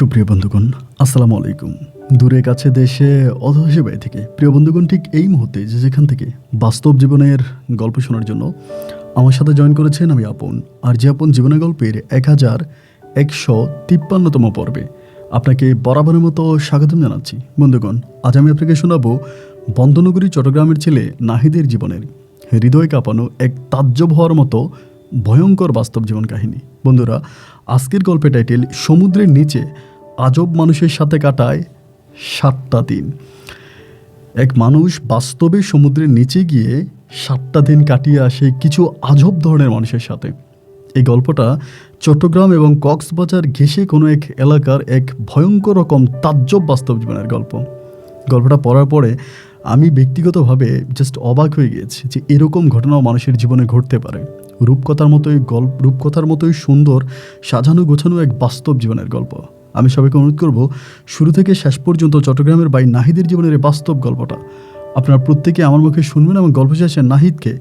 সুপ্রিয় বন্ধুগণ, আসসালামু আলাইকুম। দূরে কাছে দেশে অথবা বাইরে থেকে প্রিয় বন্ধুগণ, ঠিক এই মুহূর্তে যেখান থেকে বাস্তব জীবনের গল্প শোনার জন্য আমার সাথে জয়েন করেছেন আমি আপন। আর যে আপন জীবনের গল্পের 1153তম পর্বে আপনাকে বরাবরের মতো স্বাগতম জানাচ্ছি। বন্ধুগণ, আজ আমি আপনাকে শোনাবো বন্দনগরী চট্টগ্রামের ছেলে নাহিদের জীবনের হৃদয় কাঁপানো এক তাজ্জব হওয়ার মতো ভয়ঙ্কর বাস্তব জীবন কাহিনী। বন্ধুরা, আজকের গল্পের টাইটেল সমুদ্রের নিচে আজব মানুষের সাথে কাটায় 7টা দিন। এক মানুষ বাস্তবে সমুদ্রের নিচে গিয়ে 7টা দিন কাটিয়ে আসে কিছু আজব ধরনের মানুষের সাথে। এই গল্পটা চট্টগ্রাম এবং কক্সবাজার ঘেঁষে কোনো এক এলাকার এক ভয়ঙ্কর রকম তাজ্জব বাস্তব জীবনের গল্পটা পড়ার পরে আমি ব্যক্তিগতভাবে জাস্ট অবাক হয়ে গিয়েছি যে এরকম ঘটনাও মানুষের জীবনে ঘটতে পারে। রূপকথার মতোই সুন্দর সাজানো গোছানো এক বাস্তব জীবনের গল্প। আমি সবাইকে অনুরোধ করব, শুরু থেকে শেষ পর্যন্ত চট্টগ্রামের ভাই নাহিদের জীবনের এই বাস্তব গল্পটা আপনারা প্রত্যেকে আমার মুখে শুনবেন এবং গল্প শেষে নাহিদকে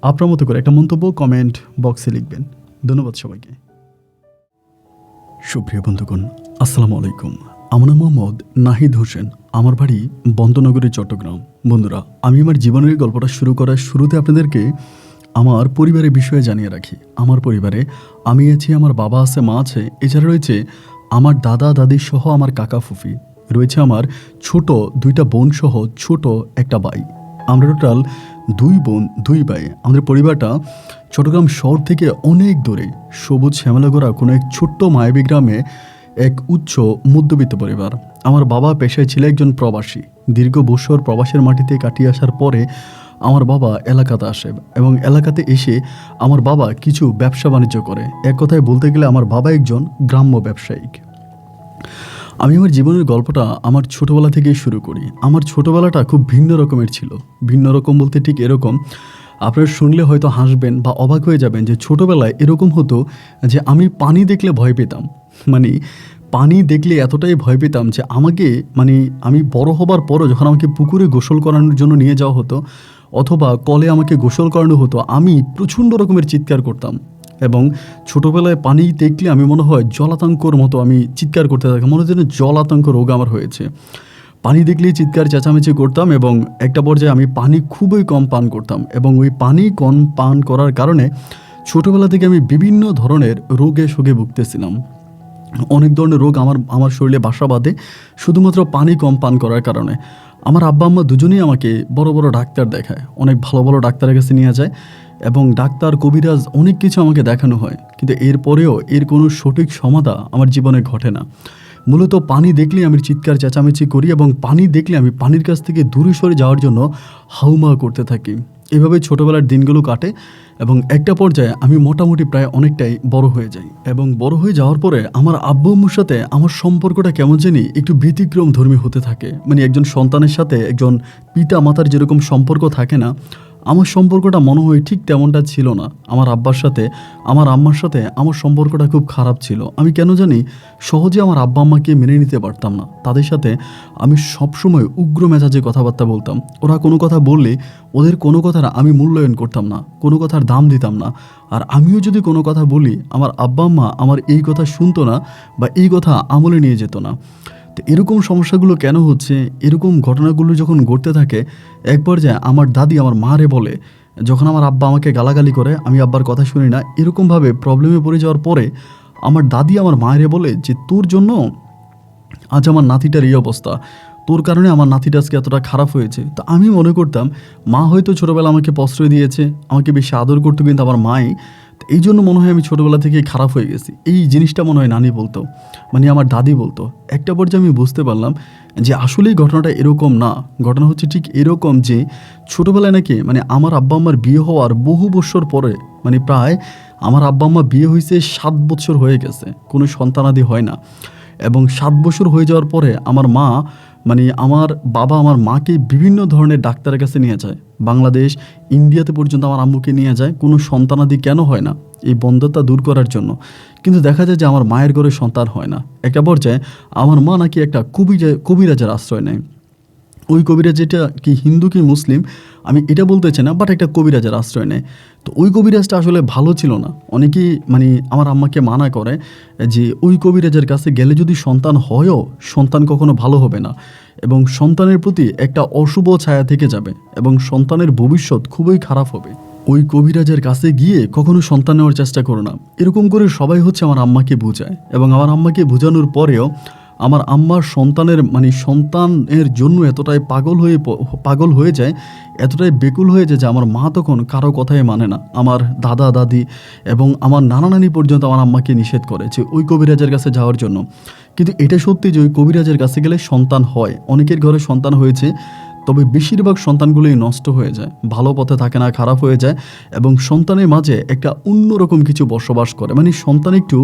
আপনার মতো করে একটা মন্তব্য কমেন্ট বক্সে লিখবেন। ধন্যবাদ সবাইকে। সুপ্রিয় বন্ধুগণ, আসসালামু আলাইকুম। আমার নাম মোহাম্মদ নাহিদ হোসেন, আমার বাড়ি বন্দনগরী চট্টগ্রাম। বন্ধুরা, আমি আমার জীবনের গল্পটা শুরু করার শুরুতে আপনাদেরকে আমার পরিবারের বিষয়ে জানিয়ে রাখি। আমার পরিবারে আমি আছি, আমার বাবা আছে, মা আছে, এছাড়া রয়েছে আমার দাদা দাদি সহ আমার কাকা ফুফি, রয়েছে আমার ছোট 2টা বোন সহ ছোট একটা ভাই। আমরা টোটাল 2 বোন 2 ভাই। আমাদের পরিবারটা চট্টগ্রাম শহর থেকে অনেক দূরে সবুজ শ্যামলাগড়া কোনো এক ছোট্ট মায়াবী গ্রামে এক উচ্চ মধ্যবিত্ত পরিবার। আমার বাবা পেশায় ছিল একজন প্রবাসী। দীর্ঘ বছর প্রবাসের মাটিতে কাটিয়ে আসার পরে আমার বাবা এলাকাতে আসে এবং এলাকাতে এসে আমার বাবা কিছু ব্যবসা বাণিজ্য করে। এক কথায় বলতে গেলে আমার বাবা একজন গ্রাম্য ব্যবসায়িক। আমি আমার জীবনের গল্পটা আমার ছোটোবেলা থেকেই শুরু করি। আমার ছোটোবেলাটা খুব ভিন্ন রকমের ছিল। ভিন্ন রকম বলতে ঠিক এরকম, আপনারা শুনলে হয়তো হাসবেন বা অবাক হয়ে যাবেন যে ছোটোবেলায় এরকম হতো যে আমি পানি দেখলে ভয় পেতাম। পানি দেখলে এতটাই ভয় পেতাম যে আমি বড় হবার পরও যখন আমাকে পুকুরে গোসল করানোর জন্য নিয়ে যাওয়া হতো অথবা কলে আমাকে গোসল করানো হতো, আমি প্রচণ্ড রকমের চিৎকার করতাম। এবং ছোটোবেলায় পানি দেখলে আমি মনে হয় জলাতঙ্কর মতো আমি চিৎকার করতে থাকি। মনে হচ্ছে জলাতঙ্ক রোগ আমার হয়েছে। পানি দেখলেই চিৎকার চেঁচামেচি করতাম এবং একটা পর্যায়ে আমি পানি খুবই কম পান করতাম এবং ওই পানি কম পান করার কারণে ছোটোবেলা থেকে আমি বিভিন্ন ধরনের রোগে শোকে ভুগতেছিলাম। অনেক ধরনের রোগ আমার শরীরে বাসা বাঁধে শুধুমাত্র পানি কম পান করার কারণে। আমার আব্বা আম্মা দুজনেই আমাকে বড় বড় ডাক্তার দেখায়, অনেক ভালো ভালো ডাক্তারের কাছে নিয়ে যায় এবং ডাক্তার কবিরাজ অনেক কিছু আমাকে দেখানো হয়, কিন্তু এরপরেও এর কোনো সঠিক সমাধান আমার জীবনে ঘটে না। মূলত পানি দেখলেই আমি চিৎকার চেঁচামেচি করি এবং পানি দেখলে আমি পানির কাছ থেকে দূরে সরে যাওয়ার জন্য হাউমা করতে থাকি। এভাবে ছোটোবেলার দিনগুলো কাটে এবং একটা পর্যায়ে আমি মোটামুটি প্রায় অনেকটাই বড় হয়ে যাই এবং বড় হয়ে যাওয়ার পরে আমার আব্বু আম্মুর সাথে আমার সম্পর্কটা কেমন জানি একটু ব্যতিক্রম ধর্মী হতে থাকে। একজন সন্তানের সাথে একজন পিতা মাতার যেরকম সম্পর্ক থাকে না, আমার সম্পর্কটা মনে হয় ঠিক তেমনটা ছিল না। আমার আব্বার সাথে আমার আম্মার সাথে আমার সম্পর্কটা খুব খারাপ ছিল। আমি কেন জানি সহজে আমার আব্বা আম্মাকে মেনে নিতে পারতাম না। তাদের সাথে আমি সবসময় উগ্র মেজাজে কথাবার্তা বলতাম। ওরা কোনো কথা বললে ওদের কোনো কথার আমি মূল্যায়ন করতাম না, কোনো কথার দাম দিতাম না। আর আমিও যদি কোনো কথা বলি, আমার আব্বা আম্মা আমার এই কথা শুনতো না বা এই কথা আমলে নিয়ে যেত না। তো এরকম সমস্যাগুলো কেন হচ্ছে, এরকম ঘটনাগুলো যখন ঘটতে থাকে, এক পর্যায়ে আমার দাদি আমার মারে বলে, যখন আমার আব্বা আমাকে গালাগালি করে আমি আব্বার কথা শুনি না, এরকমভাবে প্রবলেমে পড়ে যাওয়ার পরে আমার দাদি আমার মায়েরে বলে যে তোর জন্য আজ আমার নাতিটার এই অবস্থা, তোর কারণে আমার নাতিটা আজকে এতটা খারাপ হয়েছে। তো আমি মনে করতাম মা হয়তো ছোটোবেলা আমাকে প্রশ্রয় দিয়েছে, আমাকে বেশি আদর করতো কিন্তু আমার মাই, এই জন্য মনে হয় আমি ছোটোবেলা থেকে খারাপ হয়ে গেছি। এই জিনিসটা মনে হয় নানি বলতো, আমার দাদি বলতো। একটা পর্যায়ে আমি বুঝতে পারলাম যে আসলেই ঘটনাটা এরকম না। ঘটনা হচ্ছে ঠিক এরকম যে ছোটোবেলায় নাকি আমার আব্বা আম্মার বিয়ে হওয়ার বহু বছর পরে, প্রায় আমার আব্বা আম্মা বিয়ে হয়েছে 7 বছর হয়ে গেছে, কোনো সন্তানাদি হয় না। এবং 7 বছর হয়ে যাওয়ার পরে আমার মা আমার বাবা আমার মাকে বিভিন্ন ধরনের ডাক্তারের কাছে নিয়ে যায়। বাংলাদেশ, ইন্ডিয়াতে পর্যন্ত আমার আম্মুকে নিয়ে যায় কোনো সন্তানাদি কেন হয় না, এই বন্ধ্যতা দূর করার জন্য। কিন্তু দেখা যায় যে আমার মায়ের ঘরে সন্তান হয় না। একটা পর্যায়ে আমার মা নাকি একটা কবিরাজের আশ্রয় নেয়। ওই কবিরাজ যেটা কি হিন্দু কি মুসলিম আমি এটা বলতে চাই না, বাট একটা কবিরাজের আশ্রয় নেয়। তো ওই কবিরাজটা আসলে ভালো ছিল না। অনেকেই মানে আমার আম্মাকে মানা করে যে ওই কবিরাজের কাছে গেলে যদি সন্তান হয়ও, সন্তান কখনো ভালো হবে না এবং সন্তানের প্রতি একটা অশুভ ছায়া থেকে যাবে এবং সন্তানের ভবিষ্যৎ খুবই খারাপ হবে। ওই কবিরাজের কাছে গিয়ে কখনো সন্তান নেওয়ার চেষ্টা করো না, এরকম করে সবাই হচ্ছে আমার আম্মাকে বোঝায়। এবং আমার আম্মাকে বোঝানোর পরেও আমার আম্মার সন্তানের জন্য এতটাই পাগল হয়ে যায়, এতটাই বেকুল হয়ে যায় যে আমার মা তখন কারো কথাই মানে না। আমার দাদা দাদি এবং আমার নানা নানি পর্যন্ত আমার আম্মাকে নিষেধ করে যে ওই কবিরাজের কাছে যাওয়ার জন্য। কিন্তু এটা সত্যি যে ওই কবিরাজের কাছে গেলে সন্তান হয়, অনেকের ঘরে সন্তান হয়েছে, তবে বেশিরভাগ সন্তানগুলোই নষ্ট হয়ে যায়, ভালো পথে থাকে না, খারাপ হয়ে যায় এবং সন্তানের মাঝে একটা অন্যরকম কিছু বসবাস করে। মানে সন্তান একটু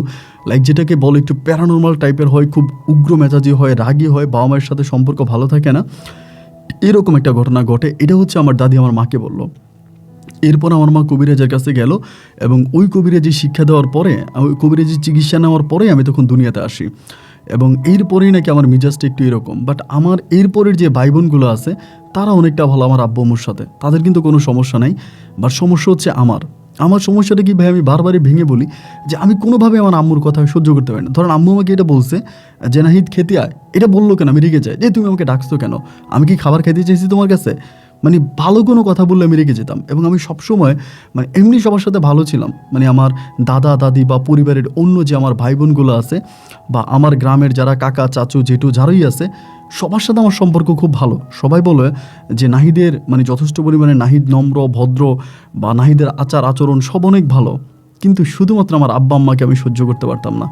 যেটাকে বলে একটু প্যারানর্মাল টাইপের হয়, খুব উগ্র মেজাজি হয়, রাগী হয়, বাবা মায়ের সাথে সম্পর্ক ভালো থাকে না, এরকম একটা ঘটনা ঘটে। এটা হচ্ছে আমার দাদি আমার মাকে বলল। এরপর আমার মা কবিরাজের কাছে গেল এবং ওই কবিরাজি শিক্ষা দেওয়ার পরে, ওই কবিরাজি চিকিৎসা নেওয়ার পরে আমি তখন দুনিয়াতে আসি এবং এরপরেই নাকি আমার মিজাজটা একটু এরকম। বাট আমার এরপরের যে ভাই বোনগুলো আছে তারা অনেকটা ভালো আমার আব্বু আম্মুর সাথে, তাদের কিন্তু কোনো সমস্যা নাই। বাট সমস্যা হচ্ছে আমার সমস্যাটা কি ভাই, আমি বারবারই ভেঙে বলি যে আমি কোনোভাবে আমার আম্মুর কথা সহ্য করতে পারি না। ধরেন আম্মু আমাকে এটা বলছে যে নাহিদ খেতে আয়, এটা বললো কেন, আমি রেগে যাই যে তুমি আমাকে ডাকছো কেন, আমি কি খাবার খাইতে চাইছি তোমার কাছে? মানে ভালো কোনো কথা বললে আমি রেগে যেতাম। এবং আমি সবসময় মানে এমনি সবার সাথে ভালো ছিলাম, মানে আমার দাদা দাদি বা পরিবারের অন্য যে আমার ভাই বোনগুলো আছে বা আমার গ্রামের যারা কাকা চাচু জেঠু যারাই আছে সবার সাথে আমার সম্পর্ক খুব ভালো। সবাই বলে যে নাহিদের মানে যথেষ্ট পরিমাণে নাহিদ নম্র ভদ্র বা নাহিদের আচার আচরণ সব অনেক ভালো। কিন্তু শুধুমাত্র আমার আব্বা আম্মাকে আমি সহ্য করতে পারতাম না।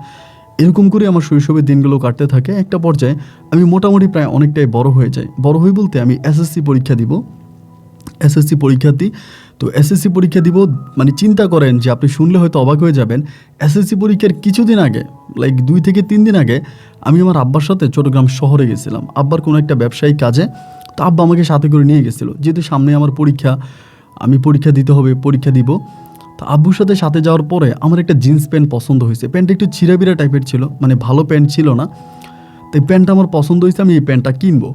এরকম করে আমার শৈশবের দিনগুলো কাটতে থাকে। একটা পর্যায়ে আমি মোটামুটি প্রায় অনেকটাই বড় হয়ে যাই। বড় হই বলতে আমি এসএসসি পরীক্ষা দিব। তো এসএসসি পরীক্ষা দিব মানে চিন্তা করেন যে আপনি শুনলে হয়তো অবাক হয়ে যাবেন, এসএসসি পরীক্ষার কিছুদিন আগে 2 থেকে 3 দিন আগে আমি আমার আব্বার সাথে চট্টগ্রাম শহরে গেছিলাম আব্বার কোনো একটা ব্যবসায়িক কাজে। তো আব্বা আমাকে সাথে করে নিয়ে গেছিলো, যেহেতু সামনে আমার পরীক্ষা, আমি পরীক্ষা দিতে হবে, পরীক্ষা দিব। তো আব্বুর সাথে যাওয়ার পরে আমার একটা জিন্স প্যান্ট পছন্দ হয়েছে। প্যান্টটা একটু ছিঁড়াবিড়া টাইপের ছিল, মানে ভালো প্যান্ট ছিল না। তো এই প্যান্টটা আমার পছন্দ হয়েছে, আমি এই প্যান্টটা কিনবো।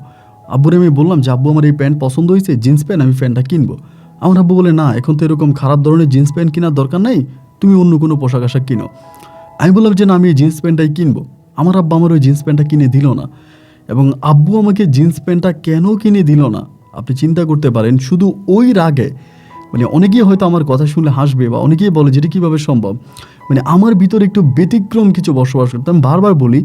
আব্বুরে আমি বললাম যে আব্বু আমার এই প্যান্ট পছন্দ হয়েছে, জিন্স প্যান্ট, আমি প্যান্টটা কিনবো। আমার আব্বু বলে না, এখন তো এরকম খারাপ ধরনের জিন্স প্যান্ট কেনার দরকার নাই, তুমি অন্য কোনো পোশাক আশাক কিনো। আমি বললাম যে না, আমি এই জিন্স প্যান্টটাই কিনবো। আমার আব্বা আমার ওই জিন্স প্যান্টটা কিনে দিল না। এবং আব্বু আমাকে জিন্স প্যান্টটা কেন কিনে দিল না আপনি চিন্তা করতে পারেন। শুধু ওই রাগে, মানে অনেকেই হয়তো আমার কথা শুনলে হাসবে বা অনেকেই বলে যেটা কীভাবে সম্ভব, মানে আমার ভিতরে একটু ব্যতিক্রম কিছু বসবাস করতাম। বারবার বলি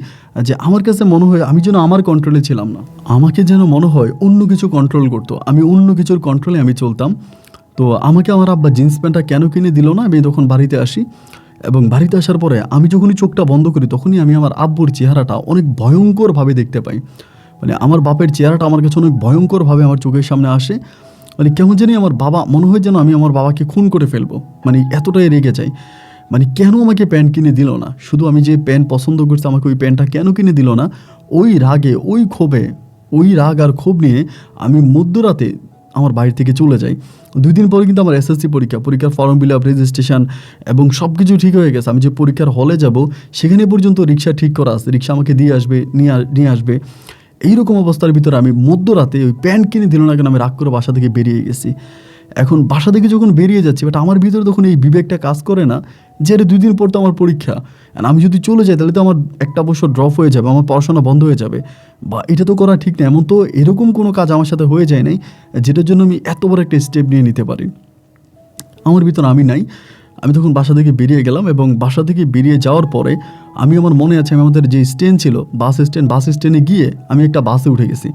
যে আমার কাছে মনে হয় আমি যেন আমার কন্ট্রোলে ছিলাম না, আমাকে যেন মনে হয় অন্য কিছু কন্ট্রোল করতো, আমি অন্য কিছুর কন্ট্রোলে আমি চলতাম। তো আমাকে আমার আব্বা জিন্স প্যান্টটা কেন কিনে দিল না, আমি তখন বাড়িতে আসি এবং বাড়িতে আসার পরে আমি যখনই চোখটা বন্ধ করি তখনই আমি আমার আব্বুর চেহারাটা অনেক ভয়ঙ্করভাবে দেখতে পাই। মানে আমার বাপের চেহারাটা আমার কাছে অনেক ভয়ঙ্করভাবে আমার চোখের সামনে আসে। মানে কেমন জানি আমার বাবা, মনে হয় যেন আমি আমার বাবাকে খুন করে ফেলবো, মানে এতটাই রেগে যাই। মানে কেন আমাকে প্যান্ট কিনে দিল না, শুধু আমি যে প্যান্ট পছন্দ করছি আমাকে ওই প্যান্টটা কেন কিনে দিল না, ওই রাগে, ওই ক্ষোভে, ওই রাগ আর ক্ষোভ নিয়ে আমি মধ্যরাতে আমার বাড়ি থেকে চলে যাই। 2 দিন পরে কিন্তু আমার এসএসসি পরীক্ষার ফর্ম ফিল আপ, রেজিস্ট্রেশন এবং সব কিছু ঠিক হয়ে গেছে। আমি যে পরীক্ষার হলে যাব সেখানে পর্যন্ত রিক্সা ঠিক করা আছে, রিক্সা আমাকে দিয়ে আসবে, নিয়ে আসবে। এইরকম অবস্থার ভিতরে আমি মধ্যরাতে ওই প্যান্ট কিনে দিল না কেন আমি রাগ করে বাসা থেকে বেরিয়ে গেছি। এখন বাসা থেকে যখন বেরিয়ে যাচ্ছি, বাট আমার ভিতরে তখন এই বিবেকটা কাজ করে না যে 2 দিন পর তো আমার পরীক্ষা, আমি যদি চলে যাই তাহলে তো আমার 1 বছর ড্রপ হয়ে যাবে, আমার পড়াশোনা বন্ধ হয়ে যাবে, বা এটা তো করা ঠিক না। এমন তো এরকম কোনো কাজ আমার সাথে হয়ে যায় নাই যেটার জন্য আমি এত বড় একটা স্টেপ নিয়ে নিতে পারি। আমার ভিতরে আমি নাই। আমি তখন বাসা থেকে বেরিয়ে গেলাম এবং বাসা থেকে বেরিয়ে যাওয়ার পরে আমি, আমার মনে আছে, আমি আমাদের যে স্ট্যান্ড ছিল বাস স্ট্যান্ডে গিয়ে আমি একটা বাসে উঠে গেছি।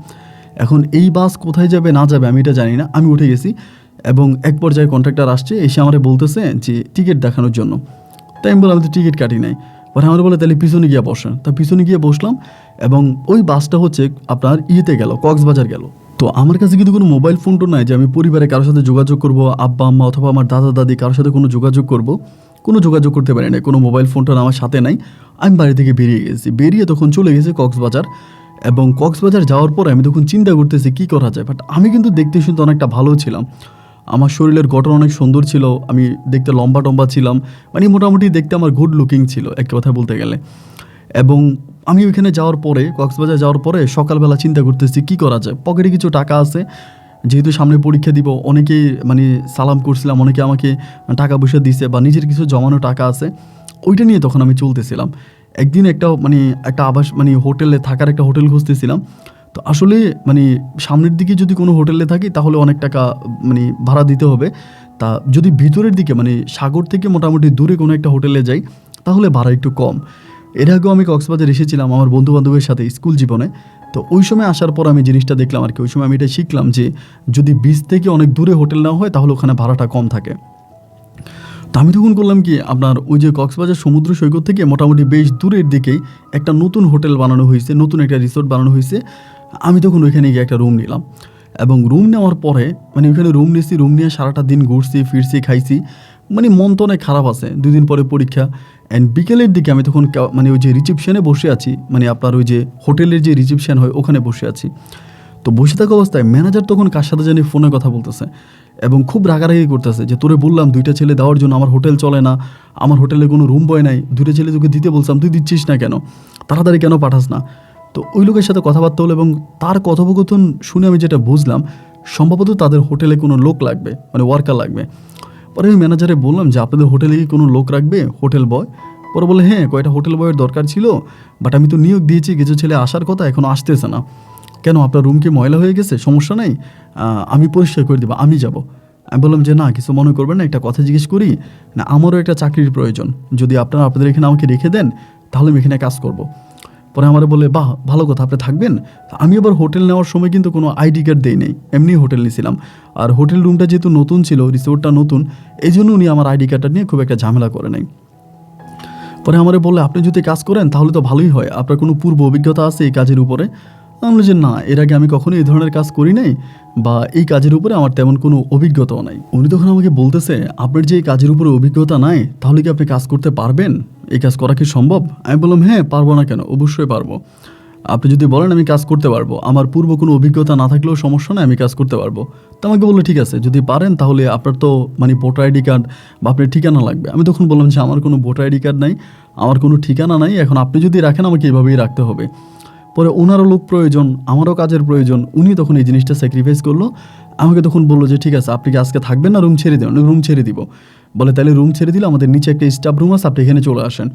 এখন এই বাস কোথায় যাবে না যাবে আমি এটা জানি না, আমি উঠে গেছি এবং এক পর্যায়ে কন্ট্রাক্টর আসছে, এসে আমারে বলতেছে যে টিকিট দেখানোর জন্য। তাই আমি বললাম আমি তো টিকিট কাটি নাই। পরে আমার বলে তাহলে পিছনে গিয়ে বসেন। তা পিছনে গিয়ে বসলাম এবং ওই বাসটা হচ্ছে আপনার গেল, কক্সবাজার গেল। তো আমার কাছে কিন্তু কোনো মোবাইল ফোন তো নাই যে আমি পরিবারে কারোর সাথে যোগাযোগ করব, আব্বা আম্মা অথবা আমার দাদা দাদি কারোর সাথে কোনো যোগাযোগ করতে পারি না, কোনো মোবাইল ফোনটা আমার সাথে নাই। আমি বাড়ি থেকে বেরিয়ে তখন চলে গেছি কক্সবাজার। এবং কক্সবাজার যাওয়ার পরে আমি তখন চিন্তা করতেছি কী করা যায়। বাট আমি কিন্তু দেখতে শুনতে অনেকটা ভালো ছিলাম, আমার শরীরের গঠন অনেক সুন্দর ছিল, আমি দেখতে লম্বা টম্বা ছিলাম, মানে মোটামুটি দেখতে আমার গুড লুকিং ছিল এক কথা বলতে গেলে। এবং আমি ওইখানে যাওয়ার পরে, কক্সবাজার যাওয়ার পরে সকালবেলা চিন্তা করতেছি কী করা যায়। পকেটে কিছু টাকা আছে, যেহেতু সামনে পরীক্ষা দিব, অনেকেই মানে সালাম করছিলাম, অনেকে আমাকে টাকা পয়সা দিছে বা নিজের কিছু জমানো টাকা আছে, ওইটা নিয়ে তখন আমি চলতেছিলাম। একদিন একটা আবাস হোটেলে থাকার একটা হোটেল খুঁজতেছিলাম। তো আসলে সামনের দিকে যদি কোনো হোটেলে থাকি তাহলে অনেক টাকা ভাড়া দিতে হবে। তা যদি ভিতরের দিকে সাগর থেকে মোটামুটি দূরে কোনো একটা হোটেলে যাই তাহলে ভাড়া একটু কম। এর আগেও আমি কক্সবাজার এসেছিলাম আমার বন্ধুবান্ধবের সাথে স্কুল জীবনে। তো ওই সময় আসার পর আমি জিনিসটা দেখলাম আর কি, ওই সময় আমি এটা শিখলাম যে যদি বিচ থেকে অনেক দূরে হোটেল নেওয়া হয় তাহলে ওখানে ভাড়াটা কম থাকে। তো আমি তখন করলাম কি, আপনার ওই যে কক্সবাজার সমুদ্র সৈকত থেকে মোটামুটি বেশ দূরের দিকেই একটা নতুন হোটেল বানানো হয়েছে, নতুন একটা রিসোর্ট বানানো হয়েছে। আমি তখন ওইখানে গিয়ে একটা রুম নিলাম এবং রুম নেওয়ার পরে ওইখানে রুম নিয়েছি, রুম নিয়ে সারাটা দিন ঘুরছি ফিরছি খাইছি, মন তো অনেক খারাপ আছে, 2 দিন পরে পরীক্ষা। অ্যান্ড বিকেলের দিকে আমি তখন ওই যে রিসেপশনে বসে আছি, আপনার ওই যে হোটেলের যে রিসেপশন হয় ওখানে বসে আছি। তো বসে থাকা অবস্থায় ম্যানেজার তখন কার সাথে জানি ফোনে কথা বলতেছে এবং খুব রাগারাগি করতেছে যে তোরে বললাম 2টা ছেলে দেওয়ার জন্য, আমার হোটেল চলে না, আমার হোটেলে কোনো রুম বয় নাই, 2টা ছেলে তোকে দিতে বলছিলাম, তুই দিচ্ছিস না কেন, তাড়াতাড়ি কেন পাঠাস না। তো ওই লোকের সাথে কথাবার্তা হলো এবং তার কথোপকথন শুনে আমি যেটা বুঝলাম, সম্ভবত তাদের হোটেলে কোনো লোক লাগবে, ওয়ার্কার লাগবে। পরে আমি ম্যানেজারে বললাম যে আপনাদের হোটেলে কি কোনো লোক রাখবে, হোটেল বয়? পরে বলে হ্যাঁ, কয়টা হোটেল বয়ের দরকার ছিল, বাট আমি তো নিয়োগ দিয়েছি, কিছু ছেলে আসার কথা এখনও আসতেছে না। কেন, আপনার রুম কি ময়লা হয়ে গেছে? সমস্যা নেই, আমি পরিষ্কার করে দেবো, আমি যাব। আমি বললাম যে না, কিছু মনে করবেন না, একটা কথা জিজ্ঞেস করি না, আমারও একটা চাকরির প্রয়োজন, যদি আপনাদের এখানে আমাকে রেখে দেন তাহলে আমি এখানে কাজ করব। পরে আমার বলে বাহ, ভালো কথা, আপনি থাকবেন। আমি আবার হোটেল নেওয়ার সময় কিন্তু কোনো আইডি কার্ড দেই নেই, এমনি হোটেল নিয়েছিলাম। আর হোটেল রুমটা যেহেতু নতুন ছিল, রিসোর্টটা নতুন, এই জন্য উনি আমার আইডি কার্ডটা নিয়ে খুব একটা ঝামেলা করে নাই। পরে আমারে বললে আপনি যদি কাজ করেন তাহলে তো ভালোই হয়, আপনার কোনো পূর্ব অভিজ্ঞতা আছে এই কাজের উপরে? আমি বলি যে না, এর আগে আমি কখনো এই ধরনের কাজ করি নাই বা এই কাজের উপরে আমার তেমন কোনো অভিজ্ঞতাও নাই। উনি তখন আমাকে বলতেছে আপনার যে এই কাজের উপরে অভিজ্ঞতা নাই তাহলে কি আপনি কাজ করতে পারবেন, এই কাজ করা কি সম্ভব? আমি বললাম হ্যাঁ, পারবো না কেন, অবশ্যই পারবো, আপনি যদি বলেন আমি কাজ করতে পারবো, আমার পূর্ব কোনো অভিজ্ঞতা না থাকলেও সমস্যা নেই, আমি কাজ করতে পারবো। তো আমাকে বললো ঠিক আছে, যদি পারেন তাহলে আপনার তো ভোটার আইডি কার্ড বা আপনার ঠিকানা লাগবে। আমি তখন বললাম যে আমার কোনো ভোটার আইডি কার্ড নাই, আমার কোনো ঠিকানা নাই, এখন আপনি যদি রাখেন আমাকে এভাবেই রাখতে হবে। পরে ওনারও লোক প্রয়োজন, আমারও কাজের প্রয়োজন, উনি তখন এই জিনিসটা স্যাক্রিফাইস করলো। আমাকে তখন বললো যে ঠিক আছে, আপনি কি আজকে থাকবেন না রুম ছেড়ে দেবেন? রুম ছেড়ে দিব। বলে তাহলে রুম ছেড়ে দিলে আমাদের নিচে একটা স্টাফ রুম আছে, আপনি এখানে চলে আসেন।